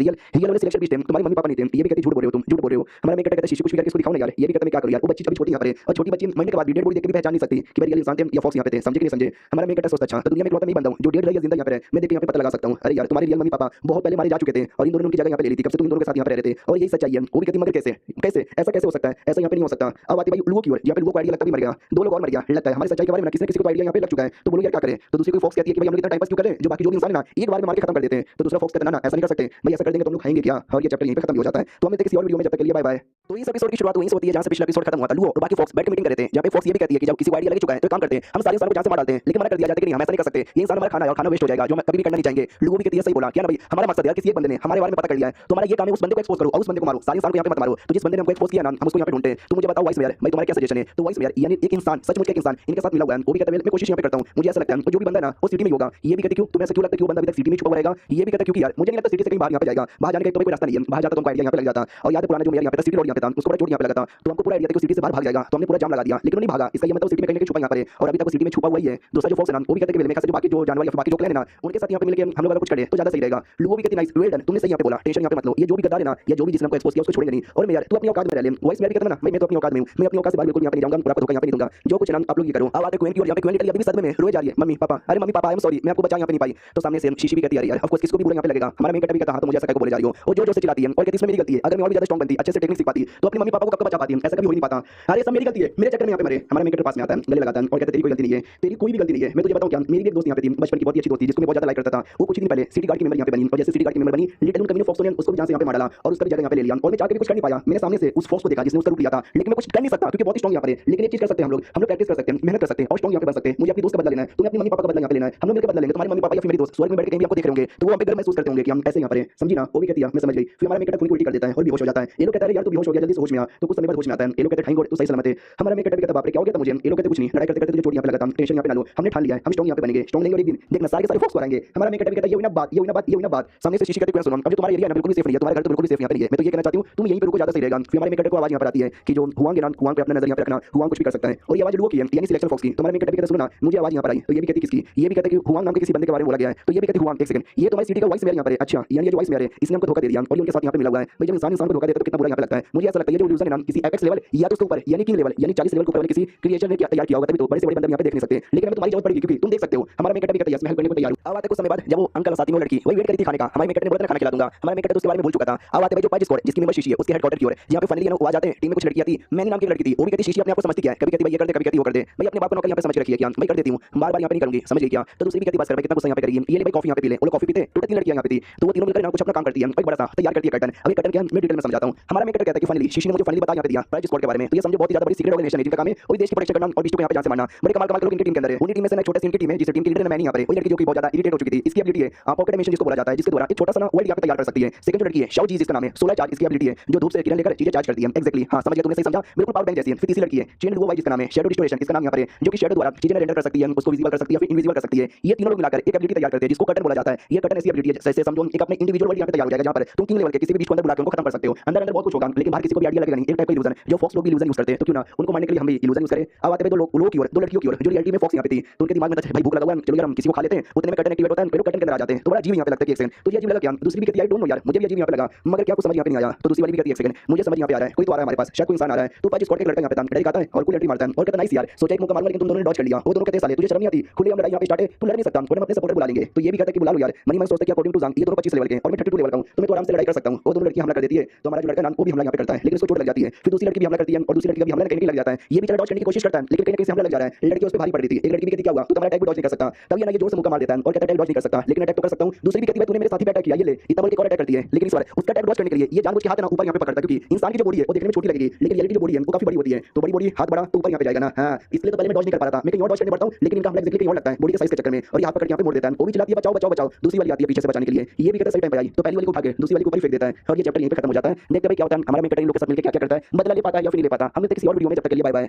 वाले सिलेक्शन बीस्ट थे तुम्हारे मम्मी पापा नहीं थे। ये भी कहती झूठ बोल रहे हो तुम झूठ बोल रहे हो। हमारा मेन कहता है शीशी कुछ भी करके इसको दिखाओ ना यार। ये भी कहता मैं क्या करूं यार वो बच्ची कभी छोटी यहां पर है और छोटी बच्ची मरने के बाद भी डेड बॉडी देख के भी पहचान नहीं सकती कि भाई रियल इंसान थे या फॉक्स यहां पे थे समझे कि नहीं समझे। हमारा मेन कहता सोचता अच्छा तो दुनिया में इकलौता नहीं बनता हूं जो डेड रही है जिंदा यहां पर है मैं देख के यहां पे पता लगा सकता हूं। अरे यार तुम्हारे रियल मम्मी पापा बहुत पहले मारे जा चुके थे और इन दोनों ने उनकी जगह यहां पे ले ली थी कब से तुम इन दोनों के साथ यहां पे रह रहे थे और यही सच्चाई है। वो भी कहती मगर कैसे कैसे ऐसा कैसे हो सकता है ऐसा यहां पे नहीं हो सकता। अब आती भाई लोगों की ओर यहां पे लोगों को आइडिया लगता भी मर गया दो लोग और मर गया लगता है हमारी सच्चाई के बारे में किसी न किसी को आइडिया यहां पे लग चुका है। तो बोलो यार क्या करें। तो दूसरी कोई फॉक्स कहती है कि भाई हम लोग इतना टाइम पास क्यों कर रहे हैं जो बाकी जो भी इंसान है ना एक बार में मार के खत्म कर देते हैं। तो दूसरा फॉक्स कहता है ना ऐसा नहीं कर सकते भाई ऐसा कर देंगे तो हम लोग खाएंगे क्या और ये चैप्टर यहीं पे खत्म हो जाता है। तो हमें किसी और वीडियो में जब तक के लिए बाय बाय। तो इस एपिसोड की शुरुआत वहीं से होती है जहां से पिछला एपिसोड खत्म हुआ था लुओ और बाकी फॉक्स बैठ के मीटिंग कर रहे थे जहां पे फॉक्स ये भी कहती है कि जब किसी को आइडिया लग चुका है तो काम करते हैं हम सारे इंसानों को जान से मार डालते हैं लेकिन मना कर दिया जाता है कि नहीं हम ऐसा नहीं कर सकते ये इंसान हमारा खाना है और खाना वेस्ट हो जाएगा जो हम कभी भी करना नहीं चाहेंगे। लोगों भी कहती है सही बोला क्या ना भाई हमारा मकसद है किसी एक बंदे ने हमारे बारे में पता कर लिया है तो हमारा ये काम है उस बंदे को एक्सपोज करो और उस बंदे को मारो सारे इंसान को यहां पे मत मारो। तो जिस बंदे ने हमको एक्सपोज किया ना हम उसको यहां पे ढूंढते हैं। तो मुझे बताओ वॉइस मेयर भाई तुम्हारा क्या सजेशन है। तो वॉइस मेयर यानी एक इंसान सचमुच एक इंसान इनके साथ मिला हुआ है वो भी कहता है मैं कोशिश यहां पे करता हूं मुझे ऐसा लगता है जो भी बंदा है ना वो सिटी में होगा। ये भी कहते क्यों तुम्हें ऐसा क्यों लगता है कि वो बंदा अभी तक सिटी में छुपा रहेगा। ये भी कहता क्योंकि यार मुझे नहीं लगता सिटी से कहीं बाहर यहां पे जाएगा बाहर जाने का तो कोई रास्ता नहीं है बाहर जाता तो हमको आइडिया यहां पे लग जाता और याद है पुराना जो मेयर यहां पे था सिटी रोड यहां पे था उसको बड़ा चोट यहां पे लगा था तो हमको पूरा आइडिया था कि सिटी से बाहर भाग जाएगा तो हमने पूरा जाम लगा दिया लेकिन नहीं भागा। इसका ये मतलब सिटी में कहीं ना कहीं छुपा यहां पर है और अभी तक सिटी में छुपा हुआ ही है। दूसरा जो फॉक्स है ना वो भी कहते हैं कि मेरे जो बाकी जो जानवर या बाकी जो क्लैन है ना उनके साथ यहां पे मिलके हम लोग अगर कुछ करें तो ज्यादा सही रहेगा। लोगों भी कहती नाइस वेल डन तुमने सही यहां पे बोला टेंशन यहां पे मत लो ये जो भी गद्दार है ना या जो भी जिसने हमको एक्सपोज किया उसको छोड़ेंगे नहीं और मैं यार तू अपनी औकात में रह ले। वॉइस मेयर भी कहता है ना मैं तो अपनी औकात में हूं मैं अपनी औकात से बाहर बिल्कुल यहां पे नहीं जाऊंगा पूरा धोखा यहां पे नहीं दूंगा जो कुछ नाम आप लोग ये करो। अब आते क्वीन की और यहां पे क्वीन निकली अभी भी सदमे में रोए जा रही है मम्मी पापा अरे mummy papa I am sorry मैं आपको बचा यहां पे नहीं पाई। तो सामने से शीशी भी कहती है यार ऑफ कोर्स किसको भी बुरा यहां पे लगेगा। हमारा मेन कहता भी कहता हां तो मुझे ऐसा कहकर बोले जा रही हो और जोर जोर से चिल्लाती है और कहती इसमें मेरी गलती है अगर मैं और भी ज्यादा स्ट्रांग बनती अच्छे से टेक्निक सीख पाती तो अपनी मम्मी पापा को कब बचा पाती ऐसा कभी हो नहीं पाता। अरे सब मेरी गलती है मेरे चक्कर में यहां पे मरे। हमारा मेन कहता पास में आता है गले लगाता है और कहता तेरी कोई गलती नहीं है तेरी कोई भी गलती नहीं है। मैं तुझे बताऊं क्या मेरी भी एक दोस्त यहां पे थी बचपन की बहुत ही अच्छी दोस्त थी जिसको मैं बहुत ज्यादा लाइक करता था वो कुछ दिन पहले सिटी गार्ड की मेंबर यहां पे बनी और जैसे सिटी गार्ड की मेंबर बनी लिटिल कम्युनिटी फॉक्स ने उसको भी जान से यहां पे मार डाला और उसका जगह यहां पे ले लिया और मैं चाह के भी कुछ कर नहीं पाया। मैंने सामने से उस फॉक्स को देखा जिसने उसका रूप लिया था लेकिन मैं कुछ कर नहीं सकता क्योंकि बहुत ही स्ट्रांग यहां पर है। लेकिन एक चीज कर सकते हैं हम लोग प्रैक्टिस कर सकते हैं मेहनत कर सकते हैं और स्ट्रांग यहां पे बन सकते हैं। मुझे अपनी दोस्त का बदला लेना है तुम्हें अपनी मम्मी पापा का बदला यहां पे लेना है हम लोग मिलकर बदला लेंगे तुम्हारी मम्मी पापा या फिर मेरी दोस्त स्वर्ग में बैठ के कहीं भी आपको देख रहे होंगे तो वो आप गर्व महसूस करते होंगे कि हम ऐसे यहां पर हैं समझी ना। वो भी कहती है मैं समझ गई। फिर हमारा मेकअप उल्टी कर देता है और बेहोश हो जाता है। ये लोग कहते हैं यार तू बेहोश हो गया जल्दी से होश में आ तो कुछ समय बाद होश में आता है। ये लोग कहते हैं थैंक गॉड तू सही सलामत है। हमारा मेकअप कहता बाप रे क्या हो गया था मुझे। ये लोग कहते कुछ नहीं लड़ाई करते करते तुझे चोट यहां पे लगा था टेंशन यहां पे ना लो हमने ठान लिया है हम स्ट्रांग यहां पे बनेंगे स्ट्रांग नहीं और एक दिन देखना सारे के सारे फॉक्स करेंगे। हमारा मेकअप कहता है ये हुई ना बात ये हुई ना बात ये हुई ना बात सामने से शीशी कहते हैं सुनो अब जो तुम्हारा एरिया है बिल्कुल भी सेफ नहीं है तुम्हारा घर तो बिल्कुल भी सेफ यहां पे नहीं है। मैं तो ये कहना चाहती हूं तुम यहीं पे रुको ज्यादा सही रहेगा। फिर हमारे मेकअप को आवाज यहां पर आती है कि जो हुआंग है ना हुआंग पे अपना नजर यहां पे रखना हुआंग कुछ भी कर सकता है और ये आवाज लुओ की है यानी सिलेक्शन फॉक्स की। तुम्हारे मेकअप कहता सुनो ना मुझे आवाज यहां पर आई तो ये भी कहती किसकी ये भी कहते कि हुआंग नाम के किसी बंदे के बारे में बोला गया है तो ये भी कहती हुआंग एक सेकंड ये तुम्हारी सिटी का वॉइस मेयर यहां पर है अच्छा यानी ये जो वॉइस मेयर है इसने हमको धोखा दे दिया और ये उनके साथ यहां पे मिला हुआ है। भाई जब इंसान को धोखा देता है तो कितना बुरा यहां पे लगता है। मुझे ऐसा लगता है ये जो इल्यूजन है ना किसी एपेक्स लेवल या तो उसके ऊपर यानी किंग लेवल यानी 40 लेवल के ऊपर किसी क्रिएचर ने तैयार किया होगा तभी तो बड़े से बड़े बंदे यहां पे देख नहीं सकते लेकिन हमें तुम्हारी जरूरत पड़ेगी क्योंकि तुम देख सकते हो। हमारा मेकअप भी कहता है मैं हेल्प करने को तैयार हूं। अब आते कुछ समय बाद जब वो अंकल साथी में लड़की वही वेट करी थी खाने का हमारे मेकअप ने बोला था खाना खिला दूंगा हमारे मेकअप तो उसके बारे में बोल चुका था। अब आते भाई जो 5 स्क्वाड जिसकी मेंबर शीशी है उसके हेडक्वार्टर की ओर, जहां पे फाइनली वो आ जाते हैं। टीम में कुछ लड़कियां थी, मैंने नाम की लड़की थी, वो भी कहती शीशी अपने आप को समझती क्या है, कभी कहती भाई ये कर दे, कभी कहती वो कर दे। भाई अपने बाप को नौकर यहाँ पे समझ के रखी है क्या, मैं कर देती हूँ, बार-बार यहाँ पे नहीं करूंगी, समझ गई क्या। तो दूसरी भी कहती बस कर भाई कितना गुस्सा यहाँ पे करेगी, ये ले भाई कॉफी यहाँ पे पी ले, वो कॉफी पीते टोटल 3 लड़कियां यहाँ पे थी, तो वो तीनों मिलकर ना कुछ अपना काम करती है, भाई बड़ा सा तैयार करती है कर्टन। अब ये कर्टन क्या है मैं डिटेल में समझाता हूँ। हमारा मेकर कहता है कि फाइनली शीशी ने मुझे फाइनली बता यहाँ पे दिया प्राइस स्क्वाड के बारे में, तो ये समझो बहुत ही ज्यादा बड़ी सीक्रेट ऑर्गेनाइजेशन है जिनका काम है वही देश की प्रोटेक्शन करना और डिस्ट्रिक्ट को यहाँ पे जान से मारना। बड़े कमाल कमाल के लोग इनकी टीम के अंदर है, उन्हीं टीम में से एक छोटे सीन की टीम है जिस टीम की लीडर मैं नहीं यहाँ पे, वही लड़की जो कि बहुत ज्यादा इरिटेट हो चुकी थी। इसकी एबिलिटी है पॉकेट एनिमेशन जिसको बोला जाता है, जिसके द्वारा एक छोटा सा ना वर्ल्ड यहाँ पे तैयार कर सकती है। सेकंड जो लड़की है शाओ जी जिसका नाम है 16 चार्ज इसकी एबिलिटी है, जो धूप से किरण लेकर चीजें चार्ज करती है। एक्जेक्टली हां समझ गया तुमने, सही समझा, बिल्कुल पावर बैंक जैसी है। फिर तीसरी लड़की है चेन वो वाई जिसका नाम है शैडो डिस्टोरेशन इसका नाम यहाँ पर है, जो कि शैडो द्वारा चीजें रेंडर कर सकती है, उसको विजिबल कर सकती है फिर इनविजिबल कर सकती है। ये तीनों लोग मिलाकर एक एबिलिटी तैयार करते हैं जिसको कर्टन बोला जाता है। ये कर्टन ऐसी एबिलिटी है जैसे समझो एक अपने इंडिविजुअल वर्ल्ड यहाँ पे तैयार हो जाएगा, जहां पर तुम किंग लेवल के किसी भी बीच को अंदर बुला के उनको खत्म कर सकते हो। अंदर अंदर बहुत कुछ होगा लेकिन बाहर किसी को भी आइडिया लगेगा नहीं, एक टाइप का इल्यूजन जो फॉक्स लोग भी इल्यूजन यूज करते हैं, तो क्यों ना उनको मारने के लिए हम भी इल्यूजन यूज करें। अब आते हैं दो लोगों की ओर, दो लड़कियों की ओर जो रियलिटी में फॉक्स यहाँ पे थी, तो उनके दिमाग में भाई भूख लगा हुआ है, चलो यार हम किसी को खा लेते हैं। उतने में कर्टन एक्टिवेट होता है, फिर कर्टन के अंदर आ जाते हैं, तो बड़ा अजीब यहाँ पे लगता है कि एक सेकंड तो ये अजीब लगा क्या। दूसरी भी कहती है आई डोंट नो यार, मुझे भी अजीब यहाँ पे लगा मगर क्या कुछ समझ यहाँ पे नहीं आया। तो दूसरी वाली भी कहती है एक सेकंड मुझे समझ यहाँ पे आ रहा है, कोई तो आ रहा है हमारे पास, शायद कोई इंसान आ रहा है। तो 5 स्क्वाड के लड़का यहाँ पे था डर आता है और कोई लड़की मारता है और कहता नाइस यार सोचा एक मौका मारूंगा लेकिन तुम दोनों ने डॉज कर लिया। वो दोनों कहते साले तुझे शर्म नहीं आती, खुले हम लड़ाई यहाँ पे स्टार्ट है, तू लड़ नहीं सकता, और हम अपने सपोर्टर बुला लेंगे। तो ये भी कहता है कि बुला लो यार, मनी मन सोचता है कि अकॉर्डिंग टू जांग ये दोनों 25 लेवल के और मैं 32 लेवल का हूं, तो मैं तो आराम से लड़ाई कर सकता हूं। वो दोनों लड़कियां हमला कर देती है, तो हमारा जो लड़का नाम वो भी हमला यहाँ पे करता है लेकिन उसको चोट लग जाती है। फिर दूसरी लड़की भी हमला करती है और दूसरी लड़की का भी हमला करने लग जाता है। ये भी चला डॉज करने की कोशिश करता है लेकिन कहीं ना कहीं से हमला लग जा रहा है, लड़की उस पे भारी पड़ रही थी। एक लड़की भी कहती क्या हुआ तो तुम्हारा अटैक भी डॉज नहीं कर सकता, तब ये ना ये जोर से मुक्का मार देता है और कहता है अटैक डॉज नहीं कर सकता लेकिन अटैक तो कर सकता हूं। दूसरी भी कहती है तूने मेरे साथी पे अटैक किया, ये ले इतना बोल के और अटैक करती है, लेकिन इस बार उसका अटैक डॉज करने के लिए ये जानबूझ के हाथ ना ऊपर यहाँ पे पकड़ता है, क्योंकि इंसान की जो बॉडी है वो देखने में छोटी लगेगी लेकिन रियलिटी जो बॉडी है वो काफी बड़ी होती है। तो बड़ी बॉडी हाथ बड़ा तो ऊपर यहाँ पे जाएगा ना, हां इसलिए तो पहले मैं डॉज नहीं कर पा रहा था, मैं कहीं और डॉज करने पड़ता हूं लेकिन इनका हमला एक्जेक्टली कहीं और लगता है बॉडी के साइज के चक्कर में और यहाँ पकड़ के यहाँ पे मोड़ देता है। वो भी चिल्लाती है बचाओ बचाओ बचाओ, दूसरी वाली आती है पीछे से बचाने के लिए, ये भी कहता है सही टाइम पे आई, तो पहली वाली को उठा के दूसरी वाली को ऊपर फेंक देता है और ये चैप्टर यहीं पे खत्म हो जाता है। देखते भाई क्या होता है हमारा मेकर इन लोगों के साथ मिलकर क्या क्या करता है, बदला ले पाता है या फिर नहीं ले पाता। हम मिलते हैं किसी और वीडियो में, जब तक के लिए बाय बाय।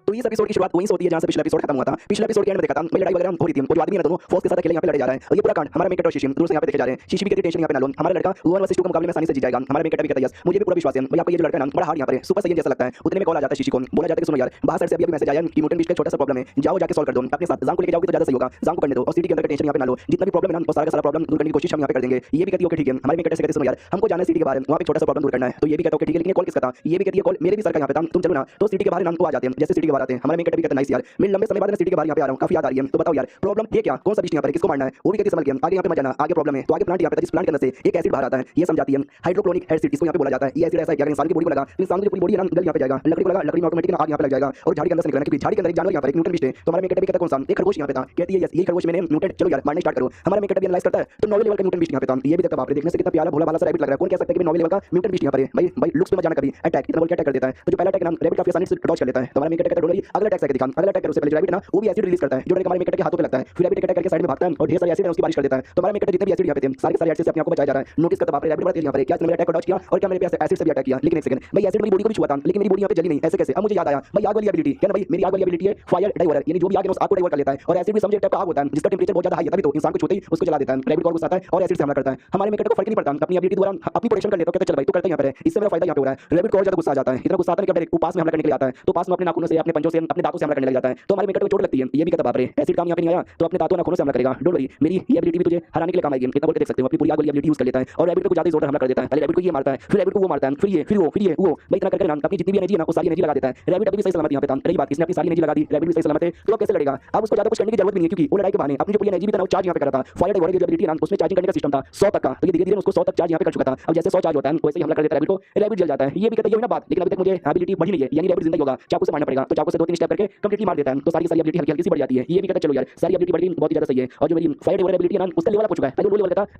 तो इस एपिसोड की शुरुआत वहीं से होती है जहां से पिछला एपिसोड खत्म हुआ था। पिछले एपिसोड के एंड में देखा था मैं लड़ाई वगैरह हो रही थी, वो जो आदमी है ना दोनों फोर्स के साथ अकेले यहाँ पे लड़े जा रहे हैं और ये पूरा कांड हमारा मेकर और शीशी दूर से यहाँ पे देखे जा रहे हैं। शीशी भी कहती टेंशन यहाँ पे ना लो, हमारा लड़का 1 वर्सेस 2 के मुकाबले में आसानी से जीत जाएगा। हमारा मेकर भी कहता है यस मुझे भी पूरा विश्वास है। भाई आपका ये जो लड़का है ना बड़ा हार्ड यहाँ पे सुपर सही जैसा लगता है। उतने में कॉल आ जाता है शीशी को, बोला जाता है कि सुनो यार बाहर साइड से अभी मैसेज आया कि न्यूटन बीच का छोटा सा प्रॉब्लम है, जाओ जाके सॉल्व कर दो अपने साथ, जांग को लेके जाओगे तो ज्यादा सही होगा, जांग को करने दो और सिटी के अंदर टेंशन यहाँ पे ना लो, जितना भी प्रॉब्लम है ना वो सारा का सारा प्रॉब्लम दूर करने की कोशिश हम यहाँ पे कर देंगे। ये भी कहती है ओके ठीक है। हमारे मेकर से कहते सुनो यार हमको जाना है सिटी के बाहर, वहां पे छोटा सा प्रॉब्लम दूर करना है। तो ये भी कहता है ओके ठीक है, लेकिन कॉल किसका था, ये भी कहती है कॉल मेरे भी सर का यहाँ पे था, तुम चलो ना। तो सिटी के बाहर नाम तो आ जाते हैं, जैसे सिटी के बाहर आते हैं हमारे मेकर भी कहता है नाइस यार मैं लंबे समय बाद सिटी के बाहर यहाँ पे आ रहा हूँ, काफी याद आ रही है, तो बताओ यार प्रॉब्लम है क्या, कौन सा बीच यहाँ पर किसको मारना है। वो भी कहती समझ गया आगे यहाँ पे मत जाना, आगे प्रॉब्लम है तो आगे प्लांट यहाँ पे जिस प्लांट के अंदर से एक एसिड बाहर आता है, ये समझाती है हाइड्रोक्लोरिक एसिड इसको यहाँ पे बोला जाता है। ये एसिड ऐसा है कि अगर इंसान की बॉडी को लगा तो इंसान की पूरी बॉडी है ना गल यहाँ पे जाएगा, लकड़ी को लगा लकड़ी में ऑटोमेटिक आग यहाँ पे लग जाएगा और झाड़ी के अंदर से निकलना, क्योंकि झाड़ी के अंदर एक जानवर यहाँ पर एक न्यूटन बीस्ट है। तो हमारा मेकर भी कहता है कौन सा, एक खरगोश यहाँ पे था, कहती है यस ये खरगोश मैंने न्यूटन, चलो यार मारना स्टार्ट करो। हमारा मेकर भी एनालाइज करता है तो 9 लेवल का न्यूटन बीस्ट यहाँ पे था। ये भी देखा बाप रे देखने से कितना प्यारा भोला भाला सा रैबिट लग रहा है, कौन कह सकता है कि 9 लेवल का न्यूटन बीस्ट यहाँ पर है। भाई भाई लुक्स पे मत जाना कभी, अटैक इतना बोल के अटैक कर देता है। तो जो पहला अटैक नाम रैबिट काफी आसानी से डॉज कर लेता है। तो हमारा मेकर कहता है डोंट वरी अगला अटैक से दिखा, अगला अटैक उससे पहले रैबिट ना वो भी एसिड रिलीज करता है जो हमारे मेकर के हाथों पे लगता है, फिर रैबिट अटैक करके साइड में भागता है और ढेर सारे एसिड है उसकी बारिश कर देता है। तो हमारा मेकर जितने भी एसिड यहाँ पे थे सारे के सारे एसिड से अपने आप को बचाया जा रहा है। नोटिस करता बाप रे रैबिट बड़ा तेज यहाँ पर क्या मेरे अटैक को डॉज किया और क्या मेरे पे एसिड से भी अटैक किया, लेकिन एक सेकंड भाई एसिड मेरी बॉडी को भी छुआ था लेकिन मेरी बॉडी यहाँ पे जली नहीं, ऐसे कैसे। अब मुझे याद आया भाई आग वाली एबिलिटी क्या ना, भाई मेरी आग वाली एबिलिटी है फायर डाइवर, यानी जो भी आग है उस आग को डाइवर कर लेता है और एसिड भी समझे टाइप का आग होता है जिसका टेंपरेचर बहुत ज्यादा हाई है तभी तो इंसान को छूते ही उसको जला देता है। रैबिट को गुस्सा आता है और एसिड से हमला करता है। हमारे मेकर को फर्क नहीं पड़ता, अपनी एबिलिटी द्वारा अपनी प्रोटेक्शन कर लेता है, कहता चल भाई तू करता है यहाँ पे इससे मेरा फायदा यहाँ पे हो रहा है। रैबिट को और ज्यादा गुस्सा आ जाता है, इतना गुस्सा आता है कि डायरेक्ट पास में हमला करने के लिए आता है, तो पास में अपने नाखूनों से अपने पंजों से अपने दांतों से हमला करने लग जाता है। तो हमारे मेकर को चोट लगती है, ये भी कहता बाप रे एसिड काम यहाँ पे नहीं आया तो अपने दांतों नाखूनों से हमला करेगा, डोंट वरी मेरी ये एबिलिटी भी तुझे हराने के लिए काम आएगी, इतना बोल के देख सकते हो। अपनी पूरी आग वाली एबिलिटी यूज कर लेता है और रैबिट को ज्यादा जोर से हमला कर देता है। पहले रैबिट को ये मारता है फिर रैबिट को वो मारता है फिर ये फिर वो भाई इतना करके ना अपनी जितनी भी एनर्जी है ना वो सारी एनर्जी लगा देता है। रैबिट अभी भी सही सलामत यहाँ पे था, रही बात इसने अपनी सारी एनर्जी लगा दी, रैबिट भी सही सलामत है तो अब कैसे लड़ेगा। अब उसको ज्यादा कुछ करने की जरूरत भी नहीं है क्योंकि वो लड़ाई के बहाने अपनी जो पूरी एनर्जी भी था वो चार्ज यहाँ पे कर रहा था। फायर डाइवर की जो एबिलिटी ना उसमें चार्जिंग करने का सिस्टम था 100 तक का, तो ये धीरे धीरे उसको 100 तक चार्ज यहाँ पे कर चुका था। अब जैसे 100 चार्ज होता है वैसे ही हमला कर देता है रैबिट को, रैबिट जल जाता है। ये भी कहता है ये ना बात, लेकिन अभी तक मुझे एबिलिटी बढ़ी नहीं है, यानी रैबिट जिंदा होगा चाकू से मारना पड़ेगा, तो चाकू से 2-3 स्टेप करके कंप्लीटली मार देता है, तो सारी सारी एबिलिटी हल्की हल्की सी बढ़ जाती है। ये भी कहता है चलो यार सारी एबिलिटी बढ़ गई बहुत ज्यादा सही है और जो मेरी फायर डाइवर एबिलिटी है ना उसका लेवल अप हो चुका है, पहले लो लेवल का था